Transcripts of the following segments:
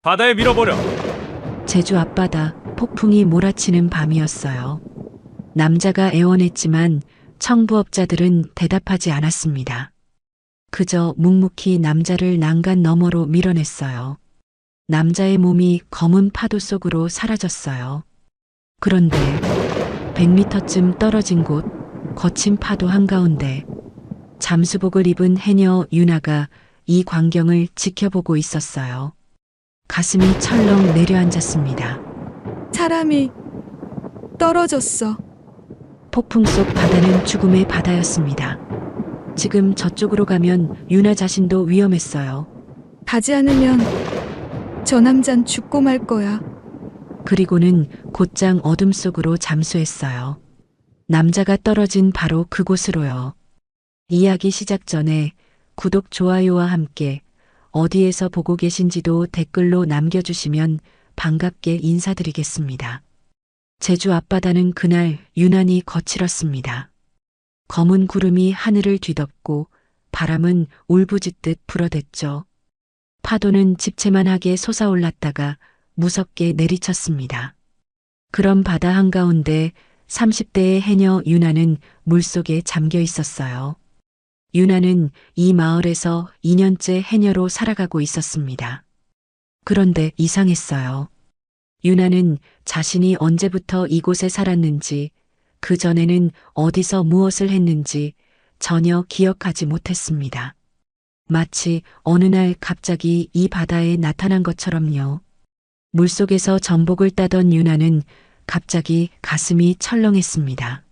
바다에 밀어버려. 제주 앞바다 폭풍이 몰아치는 밤이었어요. 남자가 애원했지만 청부업자들은 대답하지 않았습니다. 그저 묵묵히 남자를 난간 너머로 밀어냈어요. 남자의 몸이 검은 파도 속으로 사라졌어요. 그런데 100m쯤 떨어진 곳, 거친 파도 한가운데 잠수복을 입은 해녀 유나가 이 광경을 지켜보고 있었어요. 가슴이 철렁 내려앉았습니다. 사람이 떨어졌어. 폭풍 속 바다는 죽음의 바다였습니다. 지금 저쪽으로 가면 유나 자신도 위험했어요. 가지 않으면 저 남잔 죽고 말 거야. 그리고는 곧장 어둠 속으로 잠수했어요. 남자가 떨어진 바로 그곳으로요. 이야기 시작 전에 구독, 좋아요와 함께 어디에서 보고 계신지도 댓글로 남겨주시면 반갑게 인사드리겠습니다. 제주 앞바다는 그날 유난히 거칠었습니다. 검은 구름이 하늘을 뒤덮고 바람은 울부짖듯 불어댔죠. 파도는 집채만하게 솟아올랐다가 무섭게 내리쳤습니다. 그런 바다 한가운데 30대의 해녀 유나는 물속에 잠겨 있었어요. 유나는 이 마을에서 2년째 해녀로 살아가고 있었습니다. 그런데 이상했어요. 유나는 자신이 언제부터 이곳에 살았는지, 그 전에는 어디서 무엇을 했는지 전혀 기억하지 못했습니다. 마치 어느 날 갑자기 이 바다에 나타난 것처럼요. 물속에서 전복을 따던 유나는 갑자기 가슴이 철렁했습니다.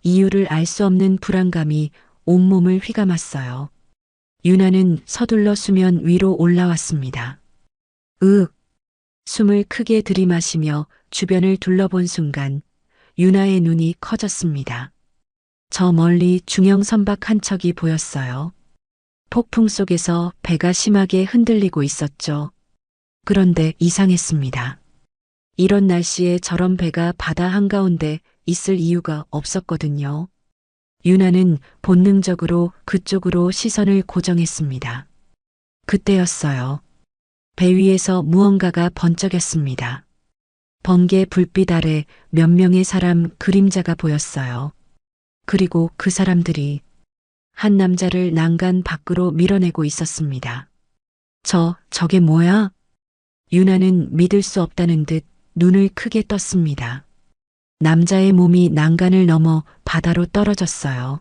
이유를 알 수 없는 불안감이 온몸을 휘감았어요. 유나는 서둘러 수면 위로 올라왔습니다. 숨을 크게 들이마시며 주변을 둘러본 순간 유나의 눈이 커졌습니다. 저 멀리 중형 선박 한 척이 보였어요. 폭풍 속에서 배가 심하게 흔들리고 있었죠. 그런데 이상했습니다. 이런 날씨에 저런 배가 바다 한가운데 있을 이유가 없었거든요. 유나는 본능적으로 그쪽으로 시선을 고정했습니다. 그때였어요. 배 위에서 무언가가 번쩍였습니다. 번개 불빛 아래 몇 명의 사람 그림자가 보였어요. 그리고 그 사람들이 한 남자를 난간 밖으로 밀어내고 있었습니다. 저게 뭐야? 유나는 믿을 수 없다는 듯 눈을 크게 떴습니다. 남자의 몸이 난간을 넘어 바다로 떨어졌어요.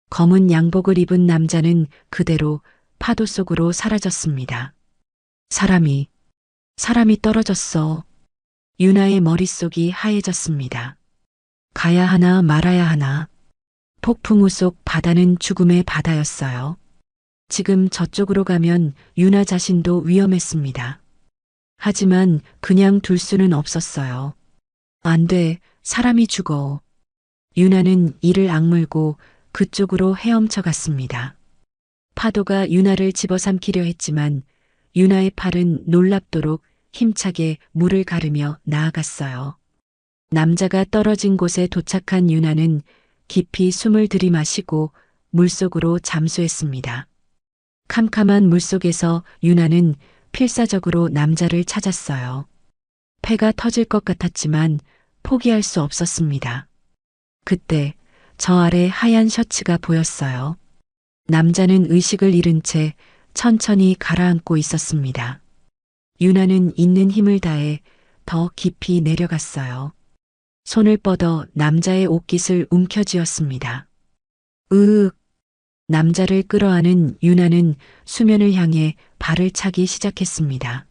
검은 양복을 입은 남자는 그대로 파도 속으로 사라졌습니다. 사람이 떨어졌어. 유나의 머릿속이 하얘졌습니다. 가야 하나 말아야 하나. 폭풍우 속 바다는 죽음의 바다였어요. 지금 저쪽으로 가면 유나 자신도 위험했습니다. 하지만 그냥 둘 수는 없었어요. 안 돼, 사람이 죽어. 유나는 이를 악물고 그쪽으로 헤엄쳐 갔습니다. 파도가 유나를 집어삼키려 했지만 유나의 팔은 놀랍도록 힘차게 물을 가르며 나아갔어요. 남자가 떨어진 곳에 도착한 유나는 깊이 숨을 들이마시고 물속으로 잠수했습니다. 캄캄한 물속에서 유나는 필사적으로 남자를 찾았어요. 폐가 터질 것 같았지만 포기할 수 없었습니다. 그때 저 아래 하얀 셔츠가 보였어요. 남자는 의식을 잃은 채 천천히 가라앉고 있었습니다. 유나는 있는 힘을 다해 더 깊이 내려갔어요. 손을 뻗어 남자의 옷깃을 움켜쥐었습니다. 남자를 끌어안은 유나는 수면을 향해 발을 차기 시작했습니다.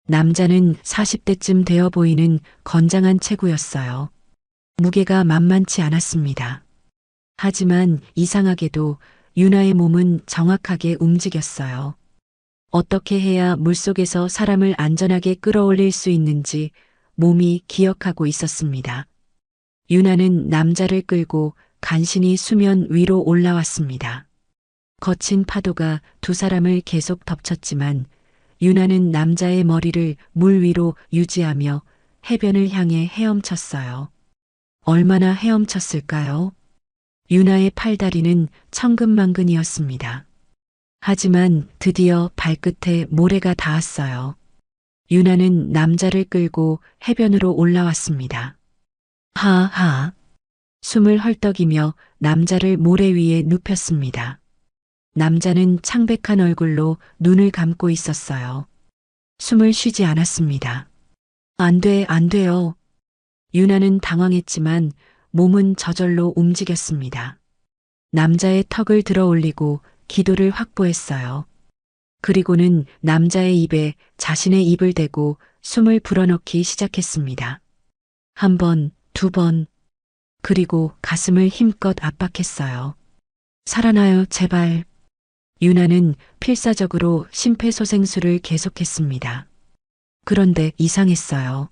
남자는 40대쯤 되어 보이는 건장한 체구였어요. 무게가 만만치 않았습니다. 하지만 이상하게도 유나의 몸은 정확하게 움직였어요. 어떻게 해야 물속에서 사람을 안전하게 끌어올릴 수 있는지 몸이 기억하고 있었습니다. 유나는 남자를 끌고 간신히 수면 위로 올라왔습니다. 거친 파도가 두 사람을 계속 덮쳤지만 유나는 남자의 머리를 물 위로 유지하며 해변을 향해 헤엄쳤어요. 얼마나 헤엄쳤을까요? 유나의 팔다리는 천근만근이었습니다. 하지만 드디어 발끝에 모래가 닿았어요. 유나는 남자를 끌고 해변으로 올라왔습니다. 하하. 숨을 헐떡이며 남자를 모래 위에 눕혔습니다. 남자는 창백한 얼굴로 눈을 감고 있었어요. 숨을 쉬지 않았습니다. 안 돼, 안 돼요. 유나는 당황했지만 몸은 저절로 움직였습니다. 남자의 턱을 들어 올리고 기도를 확보했어요. 그리고는 남자의 입에 자신의 입을 대고 숨을 불어넣기 시작했습니다. 한 번, 두 번, 그리고 가슴을 힘껏 압박했어요. 살아나요, 제발. 유나는 필사적으로 심폐소생술을 계속했습니다. 그런데 이상했어요.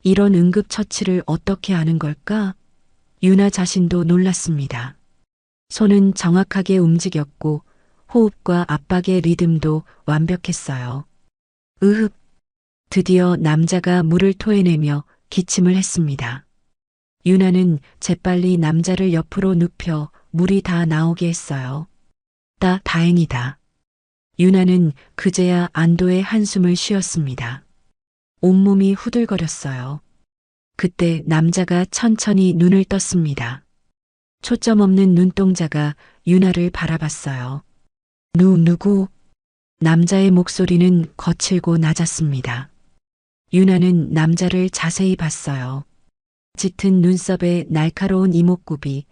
이런 응급처치를 어떻게 하는 걸까? 유나 자신도 놀랐습니다. 손은 정확하게 움직였고 호흡과 압박의 리듬도 완벽했어요. 으흡! 드디어 남자가 물을 토해내며 기침을 했습니다. 유나는 재빨리 남자를 옆으로 눕혀 물이 다 나오게 했어요. 다행이다. 유나는 그제야 안도의 한숨을 쉬었습니다. 온몸이 후들거렸어요. 그때 남자가 천천히 눈을 떴습니다. 초점 없는 눈동자가 유나를 바라봤어요. 누구? 남자의 목소리는 거칠고 낮았습니다. 유나는 남자를 자세히 봤어요. 짙은 눈썹에 날카로운 이목구비,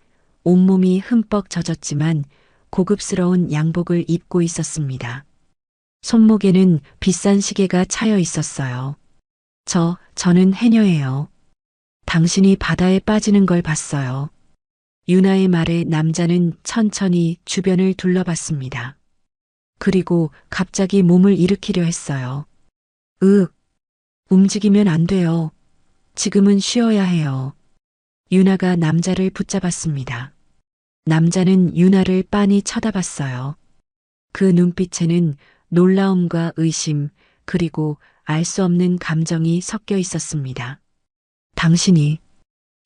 온몸이 흠뻑 젖었지만 고급스러운 양복을 입고 있었습니다. 손목에는 비싼 시계가 차여 있었어요. 저는 해녀예요. 당신이 바다에 빠지는 걸 봤어요. 유나의 말에 남자는 천천히 주변을 둘러봤습니다. 그리고 갑자기 몸을 일으키려 했어요. 움직이면 안 돼요. 지금은 쉬어야 해요. 유나가 남자를 붙잡았습니다. 남자는 유나를 빤히 쳐다봤어요. 그 눈빛에는 놀라움과 의심, 그리고 알 수 없는 감정이 섞여 있었습니다. 당신이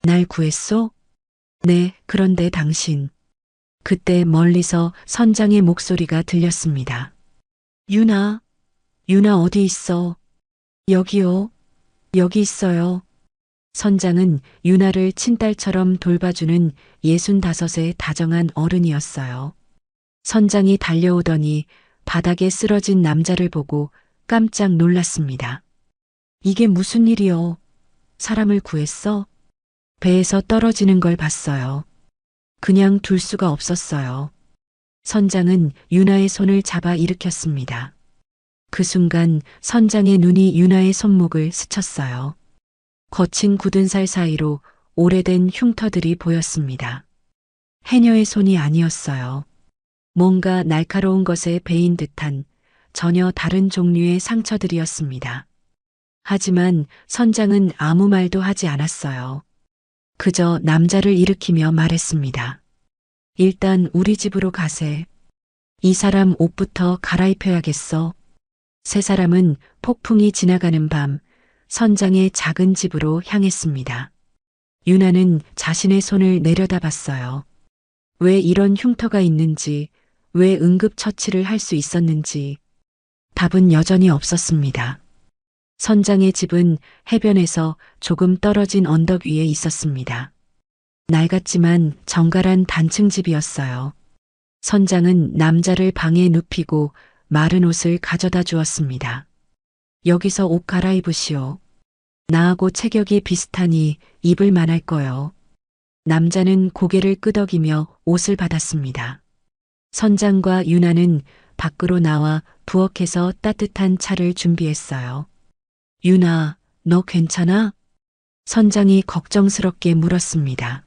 날 구했소? 네, 그런데 당신. 그때 멀리서 선장의 목소리가 들렸습니다. 유나 어디 있어? 여기요. 여기 있어요. 선장은 유나를 친딸처럼 돌봐주는 65의 다정한 어른이었어요. 선장이 달려오더니 바닥에 쓰러진 남자를 보고 깜짝 놀랐습니다. 이게 무슨 일이요? 사람을 구했어? 배에서 떨어지는 걸 봤어요. 그냥 둘 수가 없었어요. 선장은 유나의 손을 잡아 일으켰습니다. 그 순간 선장의 눈이 유나의 손목을 스쳤어요. 거친 굳은 살 사이로 오래된 흉터들이 보였습니다. 해녀의 손이 아니었어요. 뭔가 날카로운 것에 베인 듯한 전혀 다른 종류의 상처들이었습니다. 하지만 선장은 아무 말도 하지 않았어요. 그저 남자를 일으키며 말했습니다. 일단 우리 집으로 가세. 이 사람 옷부터 갈아입혀야겠어. 세 사람은 폭풍이 지나가는 밤 선장의 작은 집으로 향했습니다. 유나는 자신의 손을 내려다봤어요. 왜 이런 흉터가 있는지, 왜 응급처치를 할 수 있었는지 답은 여전히 없었습니다. 선장의 집은 해변에서 조금 떨어진 언덕 위에 있었습니다. 낡았지만 정갈한 단층 집이었어요. 선장은 남자를 방에 눕히고 마른 옷을 가져다 주었습니다. 여기서 옷 갈아입으시오. 나하고 체격이 비슷하니 입을 만할 거요. 남자는 고개를 끄덕이며 옷을 받았습니다. 선장과 유나는 밖으로 나와 부엌에서 따뜻한 차를 준비했어요. 유나, 너 괜찮아? 선장이 걱정스럽게 물었습니다.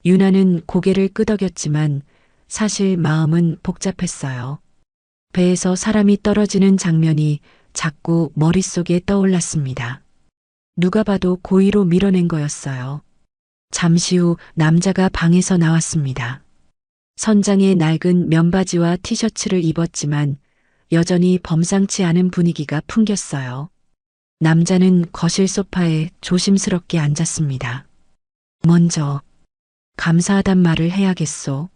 유나는 고개를 끄덕였지만 사실 마음은 복잡했어요. 배에서 사람이 떨어지는 장면이 자꾸 머릿속에 떠올랐습니다. 누가 봐도 고의로 밀어낸 거였어요. 잠시 후 남자가 방에서 나왔습니다. 선장의 낡은 면바지와 티셔츠를 입었지만 여전히 범상치 않은 분위기가 풍겼어요. 남자는 거실 소파에 조심스럽게 앉았습니다. 먼저 감사하단 말을 해야겠소.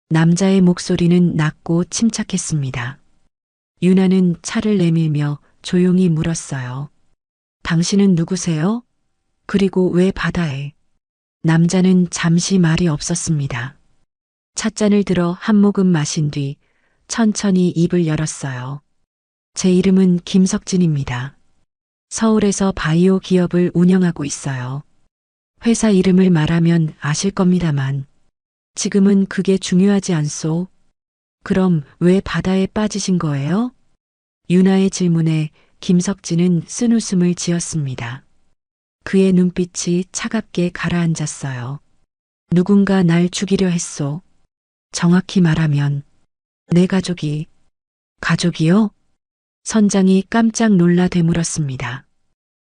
남자의 목소리는 낮고 침착했습니다. 유나는 차를 내밀며 조용히 물었어요. 당신은 누구세요? 그리고 왜 바다에? 남자는 잠시 말이 없었습니다. 찻잔을 들어 한 모금 마신 뒤 천천히 입을 열었어요. 제 이름은 김석진입니다. 서울에서 바이오 기업을 운영하고 있어요. 회사 이름을 말하면 아실 겁니다만 지금은 그게 중요하지 않소. 그럼 왜 바다에 빠지신 거예요? 유나의 질문에 김석진은 쓴웃음을 지었습니다. 그의 눈빛이 차갑게 가라앉았어요. 누군가 날 죽이려 했소. 정확히 말하면 내 가족이. 가족이요? 선장이 깜짝 놀라 되물었습니다.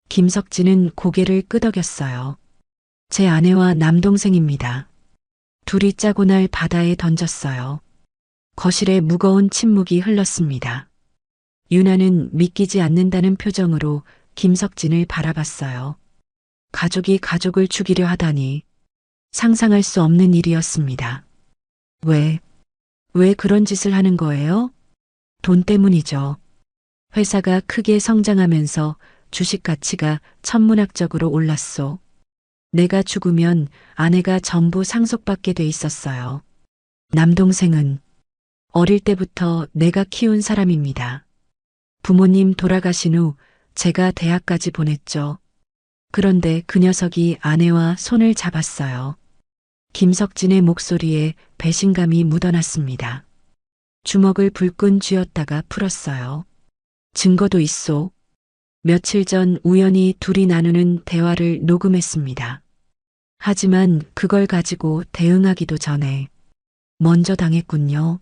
김석진은 고개를 끄덕였어요. 제 아내와 남동생입니다. 둘이 짜고 날 바다에 던졌어요. 거실에 무거운 침묵이 흘렀습니다. 유나는 믿기지 않는다는 표정으로 김석진을 바라봤어요. 가족이 가족을 죽이려 하다니 상상할 수 없는 일이었습니다. 왜 그런 짓을 하는 거예요? 돈 때문이죠. 회사가 크게 성장하면서 주식 가치가 천문학적으로 올랐소. 내가 죽으면 아내가 전부 상속받게 돼 있었어요. 남동생은 어릴 때부터 내가 키운 사람입니다. 부모님 돌아가신 후 제가 대학까지 보냈죠. 그런데 그 녀석이 아내와 손을 잡았어요. 김석진의 목소리에 배신감이 묻어났습니다. 주먹을 불끈 쥐었다가 풀었어요. 증거도 있소. 며칠 전 우연히 둘이 나누는 대화를 녹음했습니다. 하지만 그걸 가지고 대응하기도 전에 먼저 당했군요.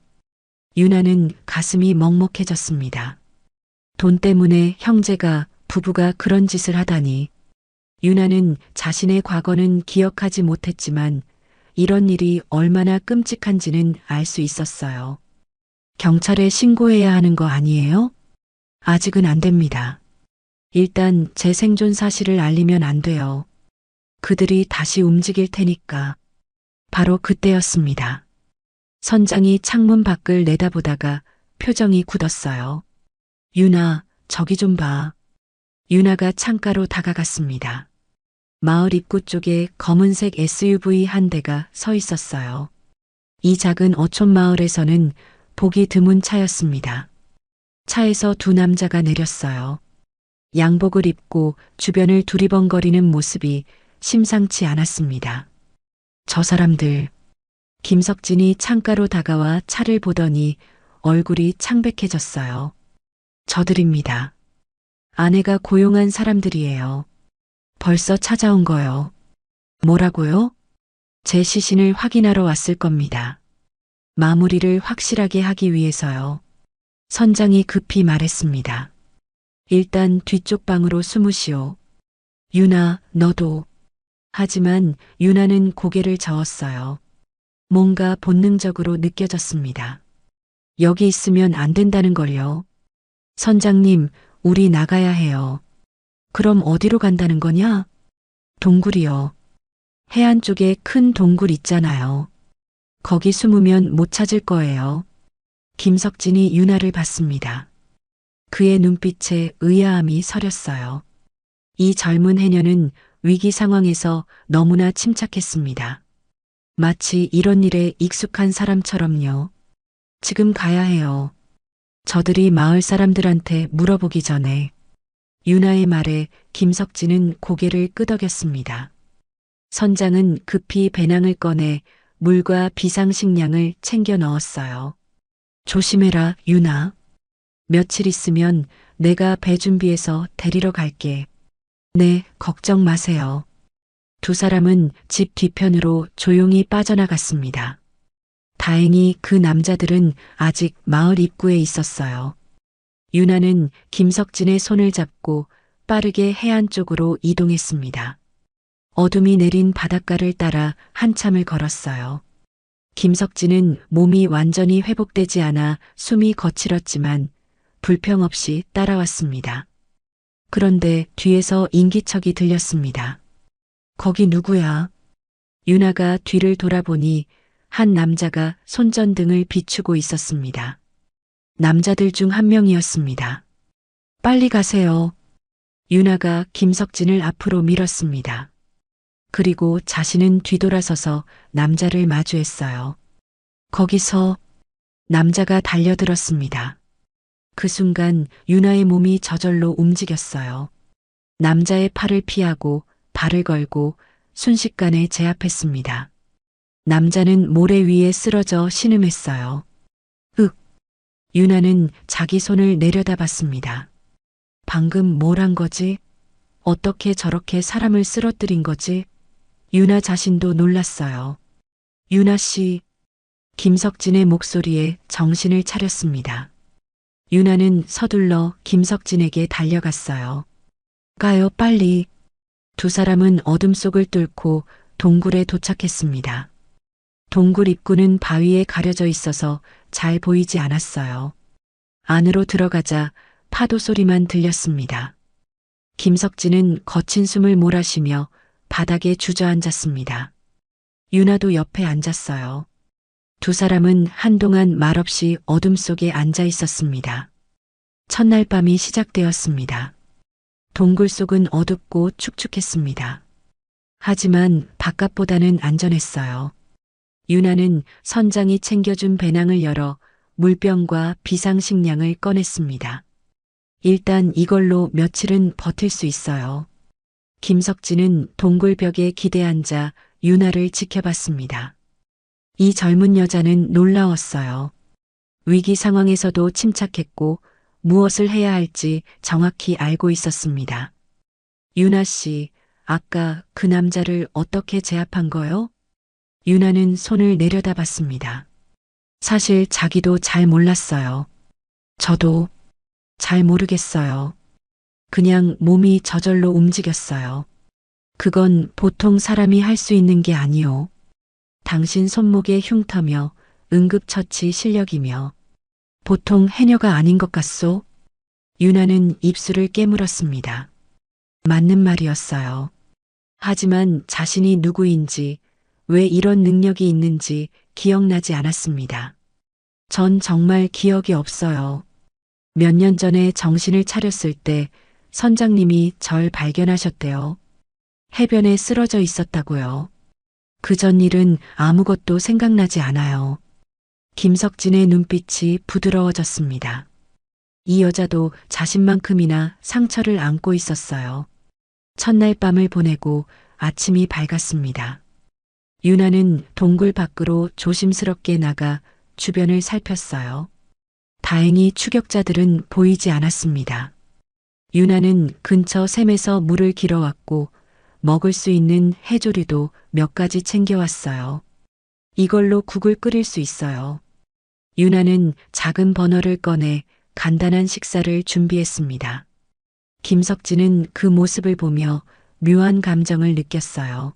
유나는 가슴이 먹먹해졌습니다. 돈 때문에 형제가, 부부가 그런 짓을 하다니. 유나는 자신의 과거는 기억하지 못했지만 이런 일이 얼마나 끔찍한지는 알 수 있었어요. 경찰에 신고해야 하는 거 아니에요? 아직은 안 됩니다. 일단 제 생존 사실을 알리면 안 돼요. 그들이 다시 움직일 테니까. 바로 그때였습니다. 선장이 창문 밖을 내다보다가 표정이 굳었어요. 유나, 저기 좀 봐. 유나가 창가로 다가갔습니다. 마을 입구 쪽에 검은색 SUV 한 대가 서 있었어요. 이 작은 어촌 마을에서는 보기 드문 차였습니다. 차에서 두 남자가 내렸어요. 양복을 입고 주변을 두리번거리는 모습이 심상치 않았습니다. 저 사람들. 김석진이 창가로 다가와 차를 보더니 얼굴이 창백해졌어요. 저들입니다. 아내가 고용한 사람들이에요. 벌써 찾아온 거요. 뭐라고요? 제 시신을 확인하러 왔을 겁니다. 마무리를 확실하게 하기 위해서요. 선장이 급히 말했습니다. 일단 뒤쪽 방으로 숨으시오. 유나, 너도. 하지만 유나는 고개를 저었어요. 뭔가 본능적으로 느껴졌습니다. 여기 있으면 안 된다는 걸요. 선장님, 우리 나가야 해요. 그럼 어디로 간다는 거냐? 동굴이요. 해안 쪽에 큰 동굴 있잖아요. 거기 숨으면 못 찾을 거예요. 김석진이 유나를 봤습니다. 그의 눈빛에 의아함이 서렸어요. 이 젊은 해녀는 위기 상황에서 너무나 침착했습니다. 마치 이런 일에 익숙한 사람처럼요. 지금 가야 해요. 저들이 마을 사람들한테 물어보기 전에. 유나의 말에 김석진은 고개를 끄덕였습니다. 선장은 급히 배낭을 꺼내 물과 비상식량을 챙겨 넣었어요. 조심해라, 유나. 며칠 있으면 내가 배 준비해서 데리러 갈게. 네, 걱정 마세요. 두 사람은 집 뒤편으로 조용히 빠져나갔습니다. 다행히 그 남자들은 아직 마을 입구에 있었어요. 유나는 김석진의 손을 잡고 빠르게 해안 쪽으로 이동했습니다. 어둠이 내린 바닷가를 따라 한참을 걸었어요. 김석진은 몸이 완전히 회복되지 않아 숨이 거칠었지만 불평 없이 따라왔습니다. 그런데 뒤에서 인기척이 들렸습니다. 거기 누구야? 유나가 뒤를 돌아보니 한 남자가 손전등을 비추고 있었습니다. 남자들 중 한 명이었습니다. 빨리 가세요. 유나가 김석진을 앞으로 밀었습니다. 그리고 자신은 뒤돌아서서 남자를 마주했어요. 거기서 남자가 달려들었습니다. 그 순간 유나의 몸이 저절로 움직였어요. 남자의 팔을 피하고 발을 걸고 순식간에 제압했습니다. 남자는 모래 위에 쓰러져 신음했어요. 윽! 유나는 자기 손을 내려다봤습니다. 방금 뭘 한 거지? 어떻게 저렇게 사람을 쓰러뜨린 거지? 유나 자신도 놀랐어요. 유나 씨, 김석진의 목소리에 정신을 차렸습니다. 유나는 서둘러 김석진에게 달려갔어요. 가요, 빨리. 두 사람은 어둠 속을 뚫고 동굴에 도착했습니다. 동굴 입구는 바위에 가려져 있어서 잘 보이지 않았어요. 안으로 들어가자 파도 소리만 들렸습니다. 김석진은 거친 숨을 몰아쉬며 바닥에 주저앉았습니다. 유나도 옆에 앉았어요. 두 사람은 한동안 말없이 어둠 속에 앉아 있었습니다. 첫날 밤이 시작되었습니다. 동굴 속은 어둡고 축축했습니다. 하지만 바깥보다는 안전했어요. 유나는 선장이 챙겨준 배낭을 열어 물병과 비상식량을 꺼냈습니다. 일단 이걸로 며칠은 버틸 수 있어요. 김석진은 동굴 벽에 기대앉아 유나를 지켜봤습니다. 이 젊은 여자는 놀라웠어요. 위기 상황에서도 침착했고 무엇을 해야 할지 정확히 알고 있었습니다. 유나 씨, 아까 그 남자를 어떻게 제압한 거요? 유나는 손을 내려다봤습니다. 사실 자기도 잘 몰랐어요. 저도 잘 모르겠어요. 그냥 몸이 저절로 움직였어요. 그건 보통 사람이 할 수 있는 게 아니오. 당신 손목에 흉터며 응급처치 실력이며 보통 해녀가 아닌 것 같소? 유나는 입술을 깨물었습니다. 맞는 말이었어요. 하지만 자신이 누구인지 왜 이런 능력이 있는지 기억나지 않았습니다. 전 정말 기억이 없어요. 몇 년 전에 정신을 차렸을 때 선장님이 절 발견하셨대요. 해변에 쓰러져 있었다고요. 그 전 일은 아무것도 생각나지 않아요. 김석진의 눈빛이 부드러워졌습니다. 이 여자도 자신만큼이나 상처를 안고 있었어요. 첫날 밤을 보내고 아침이 밝았습니다. 유나는 동굴 밖으로 조심스럽게 나가 주변을 살폈어요. 다행히 추격자들은 보이지 않았습니다. 유나는 근처 샘에서 물을 길어왔고 먹을 수 있는 해조류도 몇 가지 챙겨왔어요. 이걸로 국을 끓일 수 있어요. 유나는 작은 버너를 꺼내 간단한 식사를 준비했습니다. 김석진은 그 모습을 보며 묘한 감정을 느꼈어요.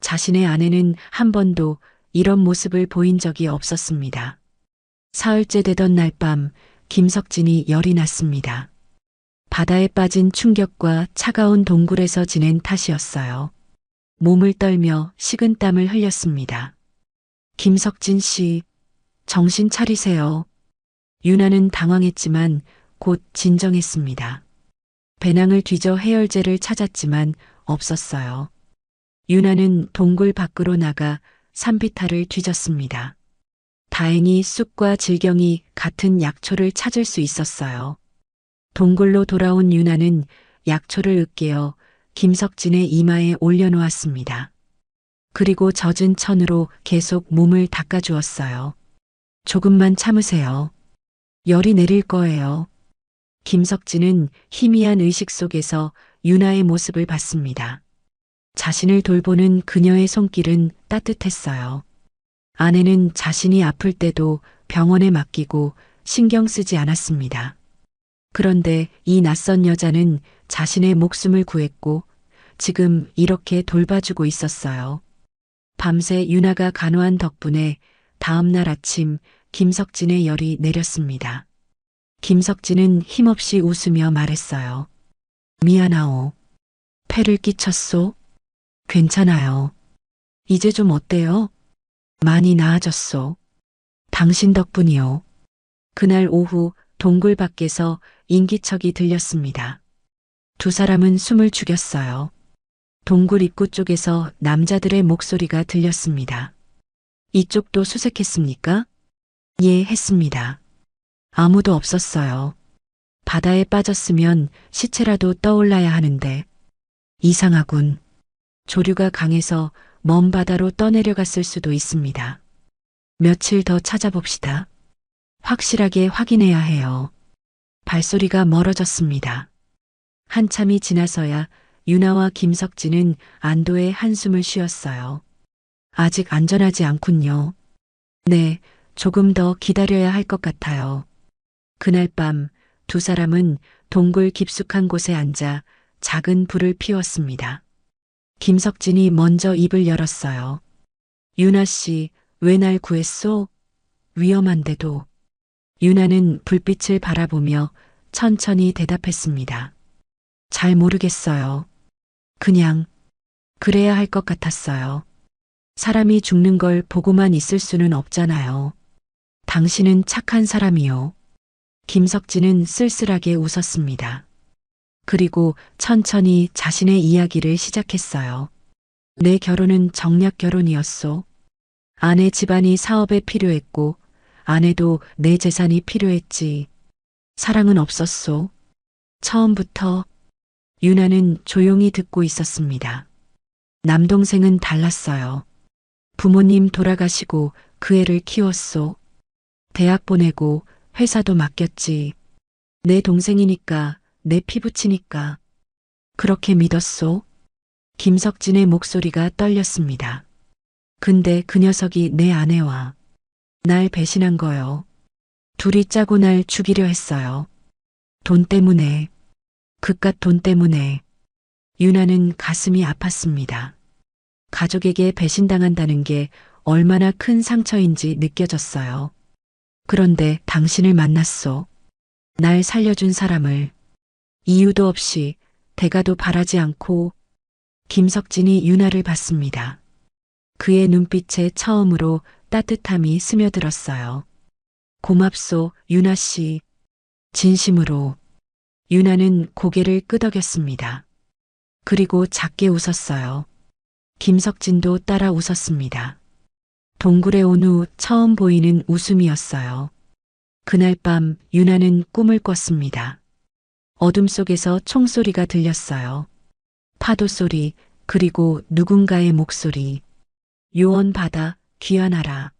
자신의 아내는 한 번도 이런 모습을 보인 적이 없었습니다. 사흘째 되던 날 밤 김석진이 열이 났습니다. 바다에 빠진 충격과 차가운 동굴에서 지낸 탓이었어요. 몸을 떨며 식은땀을 흘렸습니다. 김석진 씨, 정신 차리세요. 유나는 당황했지만 곧 진정했습니다. 배낭을 뒤져 해열제를 찾았지만 없었어요. 유나는 동굴 밖으로 나가 산비탈을 뒤졌습니다. 다행히 쑥과 질경이 같은 약초를 찾을 수 있었어요. 동굴로 돌아온 유나는 약초를 으깨어 김석진의 이마에 올려놓았습니다. 그리고 젖은 천으로 계속 몸을 닦아주었어요. 조금만 참으세요. 열이 내릴 거예요. 김석진은 희미한 의식 속에서 유나의 모습을 봤습니다. 자신을 돌보는 그녀의 손길은 따뜻했어요. 아내는 자신이 아플 때도 병원에 맡기고 신경 쓰지 않았습니다. 그런데 이 낯선 여자는 자신의 목숨을 구했고 지금 이렇게 돌봐주고 있었어요. 밤새 유나가 간호한 덕분에 다음 날 아침 김석진의 열이 내렸습니다. 김석진은 힘없이 웃으며 말했어요. 미안하오. 폐를 끼쳤소? 괜찮아요. 이제 좀 어때요? 많이 나아졌소. 당신 덕분이요. 그날 오후 동굴 밖에서 인기척이 들렸습니다. 두 사람은 숨을 죽였어요. 동굴 입구 쪽에서 남자들의 목소리가 들렸습니다. 이쪽도 수색했습니까? 예, 했습니다. 아무도 없었어요. 바다에 빠졌으면 시체라도 떠올라야 하는데. 이상하군. 조류가 강해서 먼 바다로 떠내려갔을 수도 있습니다. 며칠 더 찾아봅시다. 확실하게 확인해야 해요. 발소리가 멀어졌습니다. 한참이 지나서야 유나와 김석진은 안도의 한숨을 쉬었어요. 아직 안전하지 않군요. 네, 조금 더 기다려야 할 것 같아요. 그날 밤 두 사람은 동굴 깊숙한 곳에 앉아 작은 불을 피웠습니다. 김석진이 먼저 입을 열었어요. 유나 씨, 왜 날 구했소? 위험한데도. 유나는 불빛을 바라보며 천천히 대답했습니다. 잘 모르겠어요. 그냥 그래야 할 것 같았어요. 사람이 죽는 걸 보고만 있을 수는 없잖아요. 당신은 착한 사람이요. 김석진은 쓸쓸하게 웃었습니다. 그리고 천천히 자신의 이야기를 시작했어요. 내 결혼은 정략 결혼이었소. 아내 집안이 사업에 필요했고 아내도 내 재산이 필요했지. 사랑은 없었소. 처음부터. 유나는 조용히 듣고 있었습니다. 남동생은 달랐어요. 부모님 돌아가시고 그 애를 키웠소. 대학 보내고 회사도 맡겼지. 내 동생이니까, 내 피부치니까. 그렇게 믿었소. 김석진의 목소리가 떨렸습니다. 근데 그 녀석이 내 아내와 날 배신한 거요. 둘이 짜고 날 죽이려 했어요. 돈 때문에. 그깟 돈 때문에. 유나는 가슴이 아팠습니다. 가족에게 배신당한다는 게 얼마나 큰 상처인지 느껴졌어요. 그런데 당신을 만났소. 날 살려준 사람을. 이유도 없이 대가도 바라지 않고. 김석진이 유나를 봤습니다. 그의 눈빛에 처음으로 따뜻함이 스며들었어요. 고맙소, 유나 씨. 진심으로. 유나는 고개를 끄덕였습니다. 그리고 작게 웃었어요. 김석진도 따라 웃었습니다. 동굴에 온 후 처음 보이는 웃음이었어요. 그날 밤 유나는 꿈을 꿨습니다. 어둠 속에서 총소리가 들렸어요. 파도 소리, 그리고 누군가의 목소리. 요원바다, 귀환하라.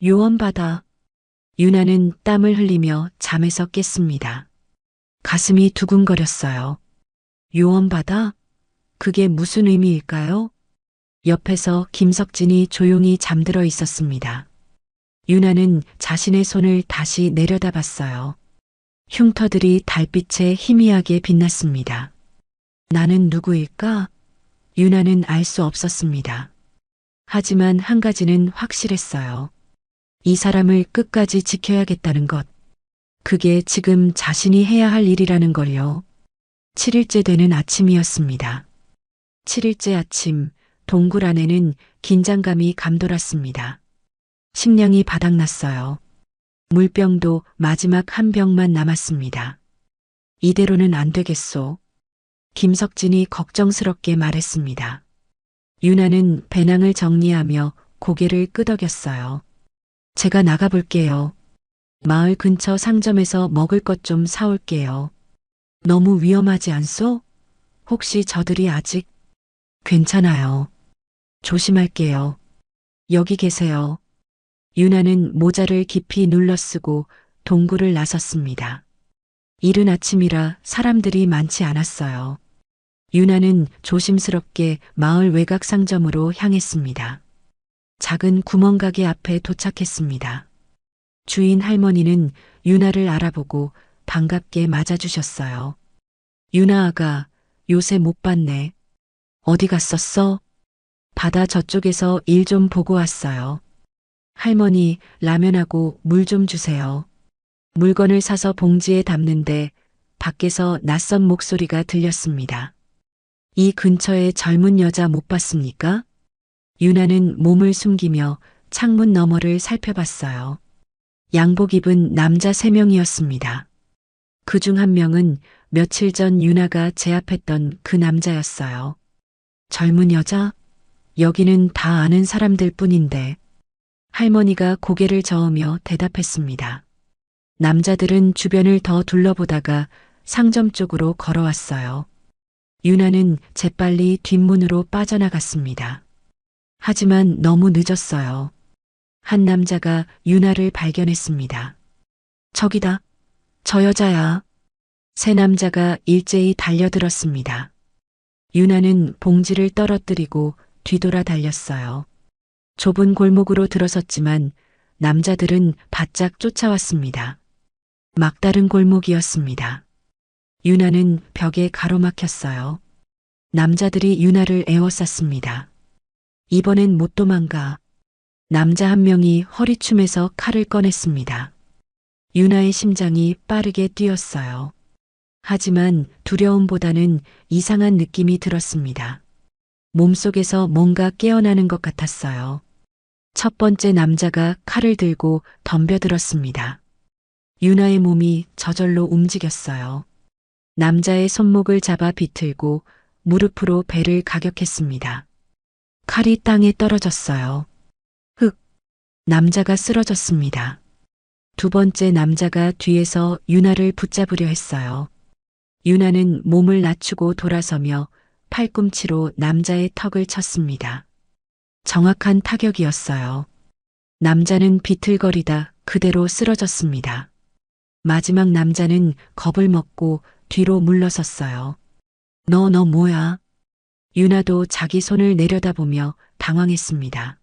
요원바다. 유나는 땀을 흘리며 잠에서 깼습니다. 가슴이 두근거렸어요. 요원바다? 그게 무슨 의미일까요? 옆에서 김석진이 조용히 잠들어 있었습니다. 유나는 자신의 손을 다시 내려다봤어요. 흉터들이 달빛에 희미하게 빛났습니다. 나는 누구일까? 유나는 알 수 없었습니다. 하지만 한 가지는 확실했어요. 이 사람을 끝까지 지켜야겠다는 것. 그게 지금 자신이 해야 할 일이라는 걸요. 7일째 되는 아침이었습니다. 7일째 아침, 동굴 안에는 긴장감이 감돌았습니다. 식량이 바닥났어요. 물병도 마지막 한 병만 남았습니다. 이대로는 안 되겠소. 김석진이 걱정스럽게 말했습니다. 유나는 배낭을 정리하며 고개를 끄덕였어요. 제가 나가볼게요. 마을 근처 상점에서 먹을 것 좀 사올게요. 너무 위험하지 않소? 혹시 저들이 아직? 괜찮아요. 조심할게요. 여기 계세요. 유나는 모자를 깊이 눌러쓰고 동굴을 나섰습니다. 이른 아침이라 사람들이 많지 않았어요. 유나는 조심스럽게 마을 외곽 상점으로 향했습니다. 작은 구멍가게 앞에 도착했습니다. 주인 할머니는 유나를 알아보고 반갑게 맞아주셨어요. 유나 아가, 요새 못 봤네. 어디 갔었어? 바다 저쪽에서 일 좀 보고 왔어요. 할머니, 라면하고 물 좀 주세요. 물건을 사서 봉지에 담는데 밖에서 낯선 목소리가 들렸습니다. 이 근처에 젊은 여자 못 봤습니까? 유나는 몸을 숨기며 창문 너머를 살펴봤어요. 양복 입은 남자 3명이었습니다. 그 중 한 명은 며칠 전 유나가 제압했던 그 남자였어요. 젊은 여자? 여기는 다 아는 사람들 뿐인데. 할머니가 고개를 저으며 대답했습니다. 남자들은 주변을 더 둘러보다가 상점 쪽으로 걸어왔어요. 유나는 재빨리 뒷문으로 빠져나갔습니다. 하지만 너무 늦었어요. 한 남자가 유나를 발견했습니다. 저기다. 저 여자야. 세 남자가 일제히 달려들었습니다. 유나는 봉지를 떨어뜨리고 뒤돌아 달렸어요. 좁은 골목으로 들어섰지만 남자들은 바짝 쫓아왔습니다. 막다른 골목이었습니다. 유나는 벽에 가로막혔어요. 남자들이 유나를 에워쌌습니다. 이번엔 못 도망가. 남자 한 명이 허리춤에서 칼을 꺼냈습니다. 유나의 심장이 빠르게 뛰었어요. 하지만 두려움보다는 이상한 느낌이 들었습니다. 몸속에서 뭔가 깨어나는 것 같았어요. 첫 번째 남자가 칼을 들고 덤벼들었습니다. 유나의 몸이 저절로 움직였어요. 남자의 손목을 잡아 비틀고 무릎으로 배를 가격했습니다. 칼이 땅에 떨어졌어요. 흑! 남자가 쓰러졌습니다. 두 번째 남자가 뒤에서 유나를 붙잡으려 했어요. 유나는 몸을 낮추고 돌아서며 팔꿈치로 남자의 턱을 쳤습니다. 정확한 타격이었어요. 남자는 비틀거리다 그대로 쓰러졌습니다. 마지막 남자는 겁을 먹고 뒤로 물러섰어요. 너 뭐야? 유나도 자기 손을 내려다보며 당황했습니다.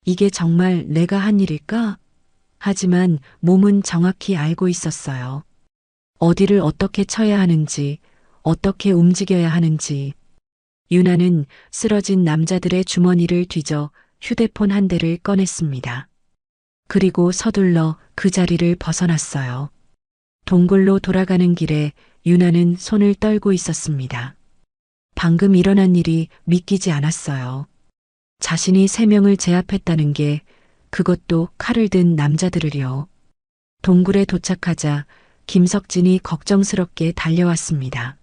이게 정말 내가 한 일일까? 하지만 몸은 정확히 알고 있었어요. 어디를 어떻게 쳐야 하는지, 어떻게 움직여야 하는지. 유나는 쓰러진 남자들의 주머니를 뒤져 휴대폰 한 대를 꺼냈습니다. 그리고 서둘러 그 자리를 벗어났어요. 동굴로 돌아가는 길에 유나는 손을 떨고 있었습니다. 방금 일어난 일이 믿기지 않았어요. 자신이 3명을 제압했다는 게, 그것도 칼을 든 남자들을요. 동굴에 도착하자 김석진이 걱정스럽게 달려왔습니다.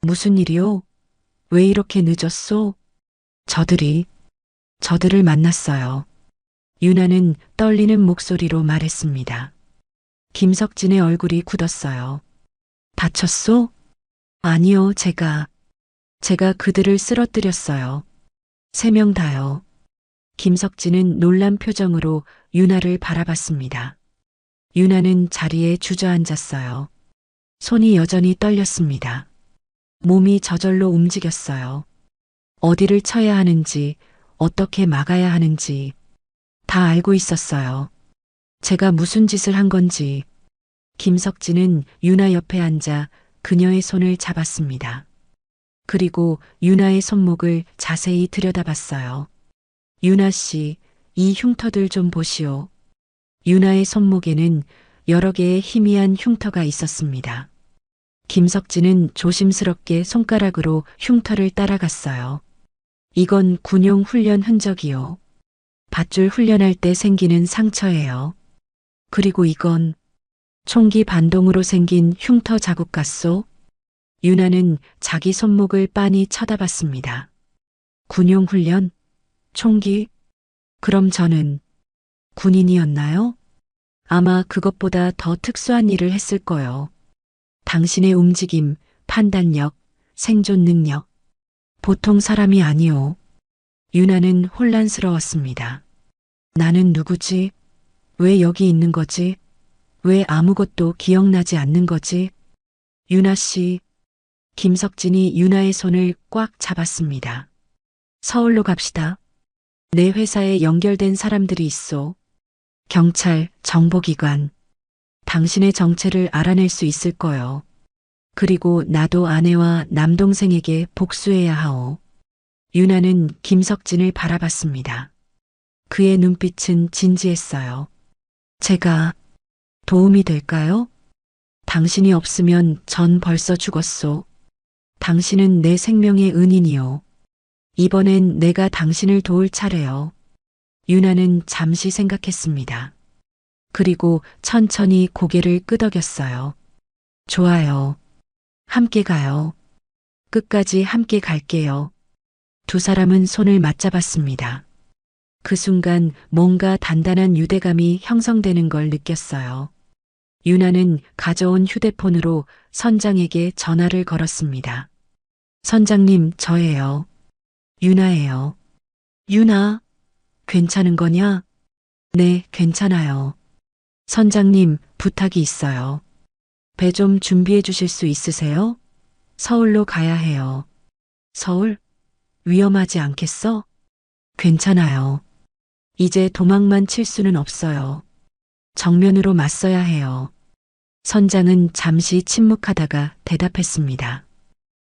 무슨 일이요? 왜 이렇게 늦었소? 저들을 만났어요. 유나는 떨리는 목소리로 말했습니다. 김석진의 얼굴이 굳었어요. 다쳤소? 아니요, 제가 그들을 쓰러뜨렸어요. 3명 다요. 김석진은 놀란 표정으로 유나를 바라봤습니다. 유나는 자리에 주저앉았어요. 손이 여전히 떨렸습니다. 몸이 저절로 움직였어요. 어디를 쳐야 하는지, 어떻게 막아야 하는지 다 알고 있었어요. 제가 무슨 짓을 한 건지. 김석진은 유나 옆에 앉아 그녀의 손을 잡았습니다. 그리고 유나의 손목을 자세히 들여다봤어요. 유나 씨, 이 흉터들 좀 보시오. 유나의 손목에는 여러 개의 희미한 흉터가 있었습니다. 김석진은 조심스럽게 손가락으로 흉터를 따라갔어요. 이건 군용 훈련 흔적이요. 밧줄 훈련할 때 생기는 상처예요. 그리고 이건 총기 반동으로 생긴 흉터 자국 같소? 유나는 자기 손목을 빤히 쳐다봤습니다. 군용 훈련? 총기? 그럼 저는 군인이었나요? 아마 그것보다 더 특수한 일을 했을 거요. 당신의 움직임, 판단력, 생존 능력. 보통 사람이 아니오. 유나는 혼란스러웠습니다. 나는 누구지? 왜 여기 있는 거지? 왜 아무것도 기억나지 않는 거지? 유나 씨. 김석진이 유나의 손을 꽉 잡았습니다. 서울로 갑시다. 내 회사에 연결된 사람들이 있어. 경찰, 정보기관. 당신의 정체를 알아낼 수 있을 거요. 그리고 나도 아내와 남동생에게 복수해야 하오. 유나는 김석진을 바라봤습니다. 그의 눈빛은 진지했어요. 제가 도움이 될까요? 당신이 없으면 전 벌써 죽었소. 당신은 내 생명의 은인이요. 이번엔 내가 당신을 도울 차례요. 유나는 잠시 생각했습니다. 그리고 천천히 고개를 끄덕였어요. 좋아요. 함께 가요. 끝까지 함께 갈게요. 두 사람은 손을 맞잡았습니다. 그 순간 뭔가 단단한 유대감이 형성되는 걸 느꼈어요. 유나는 가져온 휴대폰으로 선장에게 전화를 걸었습니다. 선장님, 저예요. 유나예요. 유나, 괜찮은 거냐? 네, 괜찮아요. 선장님, 부탁이 있어요. 배 좀 준비해 주실 수 있으세요? 서울로 가야 해요. 서울? 위험하지 않겠어? 괜찮아요. 이제 도망만 칠 수는 없어요. 정면으로 맞서야 해요. 선장은 잠시 침묵하다가 대답했습니다.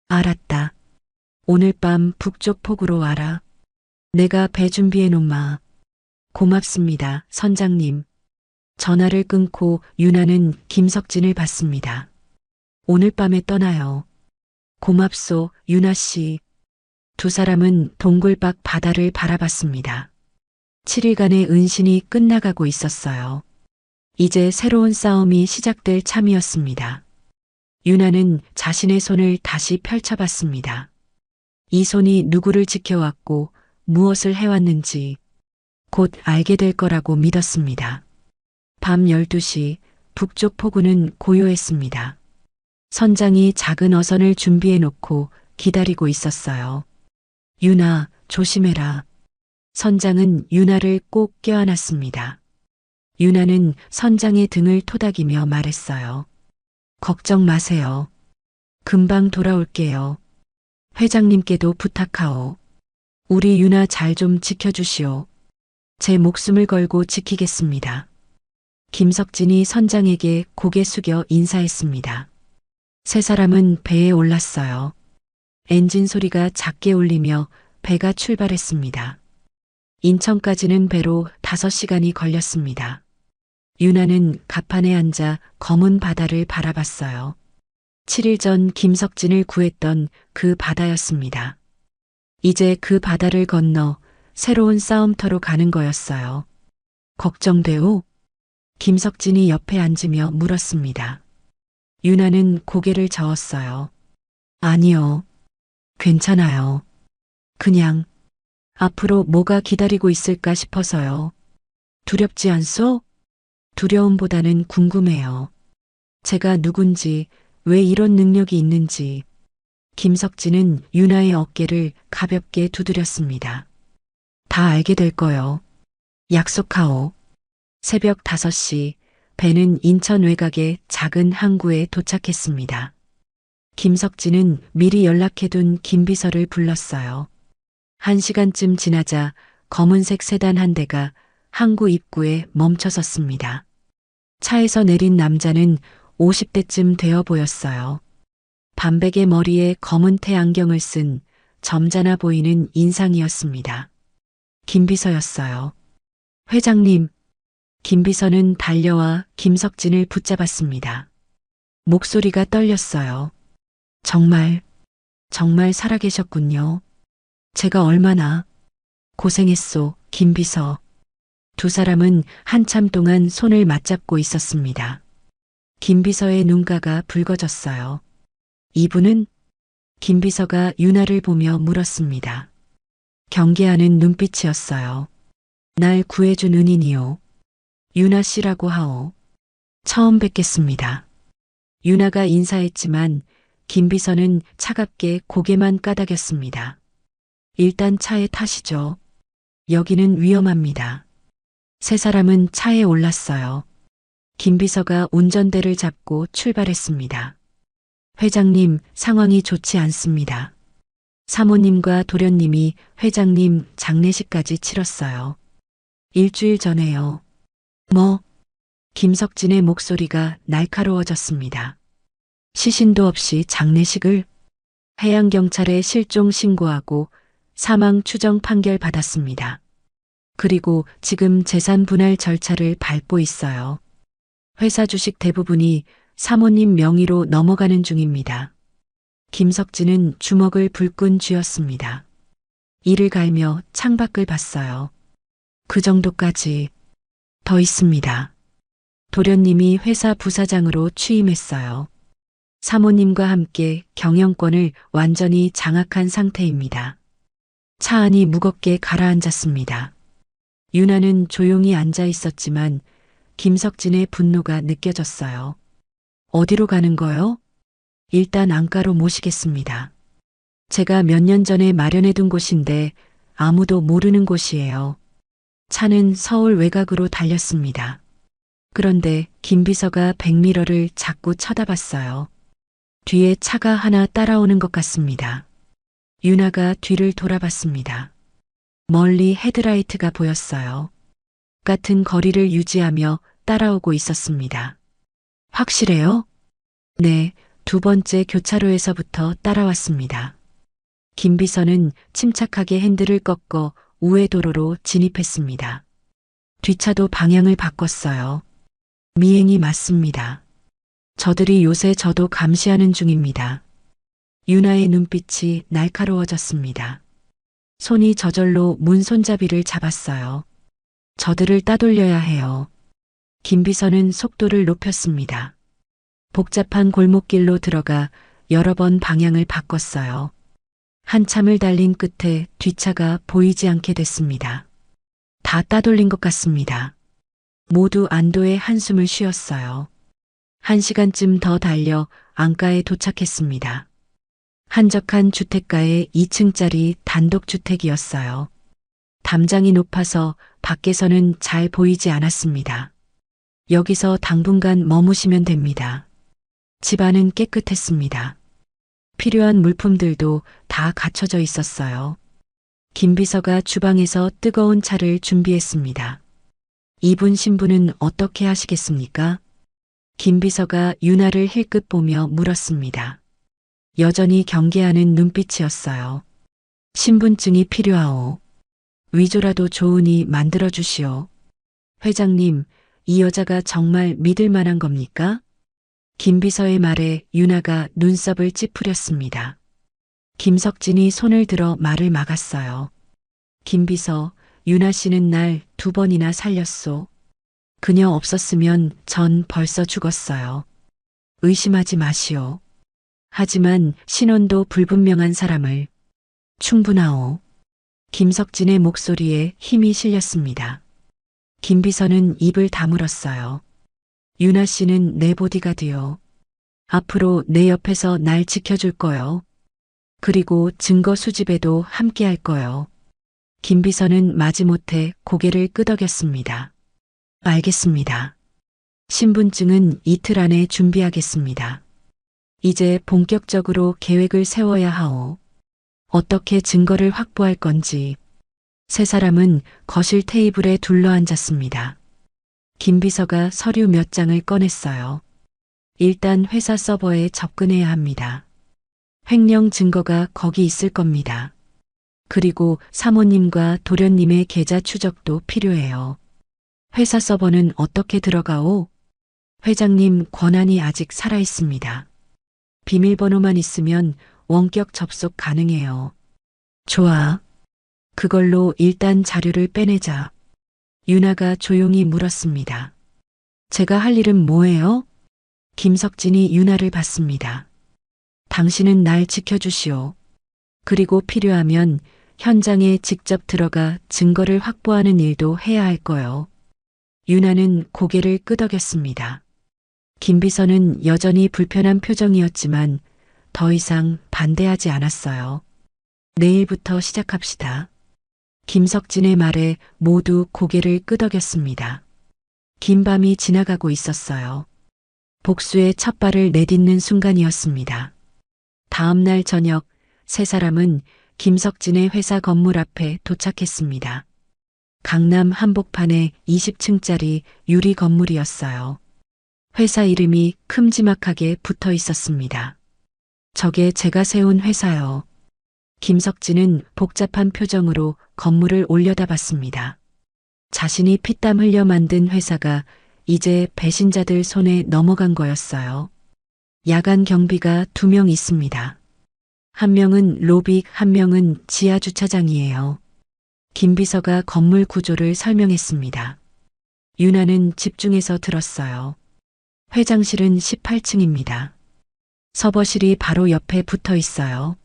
알았다. 오늘 밤 북쪽 폭으로 와라. 내가 배 준비해 놓마. 고맙습니다, 선장님. 전화를 끊고 유나는 김석진을 봤습니다. 오늘 밤에 떠나요. 고맙소, 유나 씨. 두 사람은 동굴 밖 바다를 바라봤습니다. 7일간의 은신이 끝나가고 있었어요. 이제 새로운 싸움이 시작될 참이었습니다. 유나는 자신의 손을 다시 펼쳐봤습니다. 이 손이 누구를 지켜왔고 무엇을 해왔는지 곧 알게 될 거라고 믿었습니다. 밤 12시 북쪽 포구는 고요했습니다. 선장이 작은 어선을 준비해 놓고 기다리고 있었어요. 유나, 조심해라. 선장은 유나를 꼭 껴안았습니다. 유나는 선장의 등을 토닥이며 말했어요. 걱정 마세요. 금방 돌아올게요. 회장님께도 부탁하오. 우리 유나 잘 좀 지켜주시오. 제 목숨을 걸고 지키겠습니다. 김석진이 선장에게 고개 숙여 인사했습니다. 세 사람은 배에 올랐어요. 엔진 소리가 작게 울리며 배가 출발했습니다. 인천까지는 배로 5시간이 걸렸습니다. 유나는 갑판에 앉아 검은 바다를 바라봤어요. 7일 전 김석진을 구했던 그 바다였습니다. 이제 그 바다를 건너 새로운 싸움터로 가는 거였어요. 걱정돼오? 김석진이 옆에 앉으며 물었습니다. 유나는 고개를 저었어요. 아니요. 괜찮아요. 그냥 앞으로 뭐가 기다리고 있을까 싶어서요. 두렵지 않소? 두려움보다는 궁금해요. 제가 누군지, 왜 이런 능력이 있는지. 김석진은 유나의 어깨를 가볍게 두드렸습니다. 다 알게 될 거요. 약속하오. 새벽 5시 배는 인천 외곽의 작은 항구에 도착했습니다. 김석진은 미리 연락해둔 김비서를 불렀어요. 1시간쯤 지나자 검은색 세단 한 대가 항구 입구에 멈춰섰습니다. 차에서 내린 남자는 50대쯤 되어 보였어요. 반백의 머리에 검은 태안경을 쓴 점잖아 보이는 인상이었습니다. 김비서였어요. 회장님. 김비서는 달려와 김석진을 붙잡았습니다. 목소리가 떨렸어요. 정말 살아계셨군요. 제가 얼마나 고생했소, 김비서. 두 사람은 한참 동안 손을 맞잡고 있었습니다. 김비서의 눈가가 붉어졌어요. 이분은? 김비서가 유나를 보며 물었습니다. 경계하는 눈빛이었어요. 날 구해준 은인이요. 유나 씨라고 하오. 처음 뵙겠습니다. 유나가 인사했지만 김비서는 차갑게 고개만 까닥였습니다. 일단 차에 타시죠. 여기는 위험합니다. 세 사람은 차에 올랐어요. 김비서가 운전대를 잡고 출발했습니다. 회장님, 상황이 좋지 않습니다. 사모님과 도련님이 회장님 장례식까지 치렀어요. 일주일 전에요. 뭐? 김석진의 목소리가 날카로워졌습니다. 시신도 없이 장례식을? 해양경찰에 실종 신고하고 사망 추정 판결 받았습니다. 그리고 지금 재산 분할 절차를 밟고 있어요. 회사 주식 대부분이 사모님 명의로 넘어가는 중입니다. 김석진은 주먹을 불끈 쥐었습니다. 이를 갈며 창밖을 봤어요. 그 정도까지 더 있습니다. 도련님이 회사 부사장으로 취임했어요. 사모님과 함께 경영권을 완전히 장악한 상태입니다. 차 안이 무겁게 가라앉았습니다. 유나는 조용히 앉아 있었지만 김석진의 분노가 느껴졌어요. 어디로 가는 거요? 일단 안가로 모시겠습니다. 제가 몇 년 전에 마련해둔 곳인데 아무도 모르는 곳이에요. 차는 서울 외곽으로 달렸습니다. 그런데 김 비서가 백미러를 자꾸 쳐다봤어요. 뒤에 차가 하나 따라오는 것 같습니다. 유나가 뒤를 돌아봤습니다. 멀리 헤드라이트가 보였어요. 같은 거리를 유지하며 따라오고 있었습니다. 확실해요? 네, 두 번째 교차로에서부터 따라왔습니다. 김 비서는 침착하게 핸들을 꺾어 우회 도로로 진입했습니다. 뒷차도 방향을 바꿨어요. 미행이 맞습니다. 저들이 요새 저도 감시하는 중입니다. 유나의 눈빛이 날카로워졌습니다. 손이 저절로 문 손잡이를 잡았어요. 저들을 따돌려야 해요. 김 비서는 속도를 높였습니다. 복잡한 골목길로 들어가 여러 번 방향을 바꿨어요. 한참을 달린 끝에 뒷차가 보이지 않게 됐습니다. 다 따돌린 것 같습니다. 모두 안도의 한숨을 쉬었어요. 1시간쯤 더 달려 안가에 도착했습니다. 한적한 주택가의 2층짜리 단독주택이었어요. 담장이 높아서 밖에서는 잘 보이지 않았습니다. 여기서 당분간 머무시면 됩니다. 집안은 깨끗했습니다. 필요한 물품들도 다 갖춰져 있었어요. 김 비서가 주방에서 뜨거운 차를 준비했습니다. 이분 신부는 어떻게 하시겠습니까? 김 비서가 유나를 힐끗 보며 물었습니다. 여전히 경계하는 눈빛이었어요. 신분증이 필요하오. 위조라도 좋으니 만들어주시오. 회장님, 이 여자가 정말 믿을 만한 겁니까? 김 비서의 말에 유나가 눈썹을 찌푸렸습니다. 김석진이 손을 들어 말을 막았어요. 김 비서, 유나 씨는 날 2번이나 살렸소. 그녀 없었으면 전 벌써 죽었어요. 의심하지 마시오. 하지만 신원도 불분명한 사람을. 충분하오. 김석진의 목소리에 힘이 실렸습니다. 김 비서는 입을 다물었어요. 유나 씨는 내 보디가드요. 앞으로 내 옆에서 날 지켜줄 거요. 그리고 증거 수집에도 함께 할 거요. 김 비서는 마지못해 고개를 끄덕였습니다. 알겠습니다. 신분증은 이틀 안에 준비하겠습니다. 이제 본격적으로 계획을 세워야 하오. 어떻게 증거를 확보할 건지. 세 사람은 거실 테이블에 둘러앉았습니다. 김 비서가 서류 몇 장을 꺼냈어요. 일단 회사 서버에 접근해야 합니다. 횡령 증거가 거기 있을 겁니다. 그리고 사모님과 도련님의 계좌 추적도 필요해요. 회사 서버는 어떻게 들어가오? 회장님 권한이 아직 살아있습니다. 비밀번호만 있으면 원격 접속 가능해요. 좋아. 그걸로 일단 자료를 빼내자. 유나가 조용히 물었습니다. 제가 할 일은 뭐예요? 김석진이 유나를 봤습니다. 당신은 날 지켜주시오. 그리고 필요하면 현장에 직접 들어가 증거를 확보하는 일도 해야 할 거요. 유나는 고개를 끄덕였습니다. 김 비서는 여전히 불편한 표정이었지만 더 이상 반대하지 않았어요. 내일부터 시작합시다. 김석진의 말에 모두 고개를 끄덕였습니다. 긴 밤이 지나가고 있었어요. 복수의 첫 발을 내딛는 순간이었습니다. 다음 날 저녁 세 사람은 김석진의 회사 건물 앞에 도착했습니다. 강남 한복판의 20층짜리 유리 건물이었어요. 회사 이름이 큼지막하게 붙어 있었습니다. 저게 제가 세운 회사요. 김석진은 복잡한 표정으로 건물을 올려다봤습니다. 자신이 피땀 흘려 만든 회사가 이제 배신자들 손에 넘어간 거였어요. 야간 경비가 2명 있습니다. 한 명은 로빅, 한 명은 지하 주차장이에요. 김 비서가 건물 구조를 설명했습니다. 유나는 집중해서 들었어요. 회장실은 18층입니다. 서버실이 바로 옆에 붙어 있어요.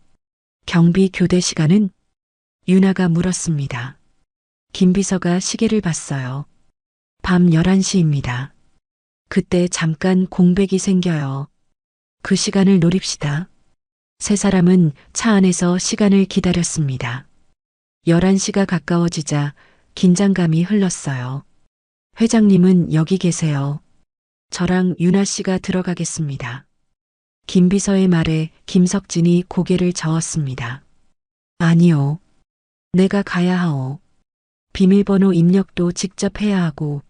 경비 교대 시간은? 유나가 물었습니다. 김 비서가 시계를 봤어요. 밤 11시입니다. 그때 잠깐 공백이 생겨요. 그 시간을 노립시다. 세 사람은 차 안에서 시간을 기다렸습니다. 11시가 가까워지자 긴장감이 흘렀어요. 회장님은 여기 계세요. 저랑 유나 씨가 들어가겠습니다. 김 비서의 말에 김석진이 고개를 저었습니다. 아니요. 내가 가야 하오. 비밀번호 입력도 직접 해야 하고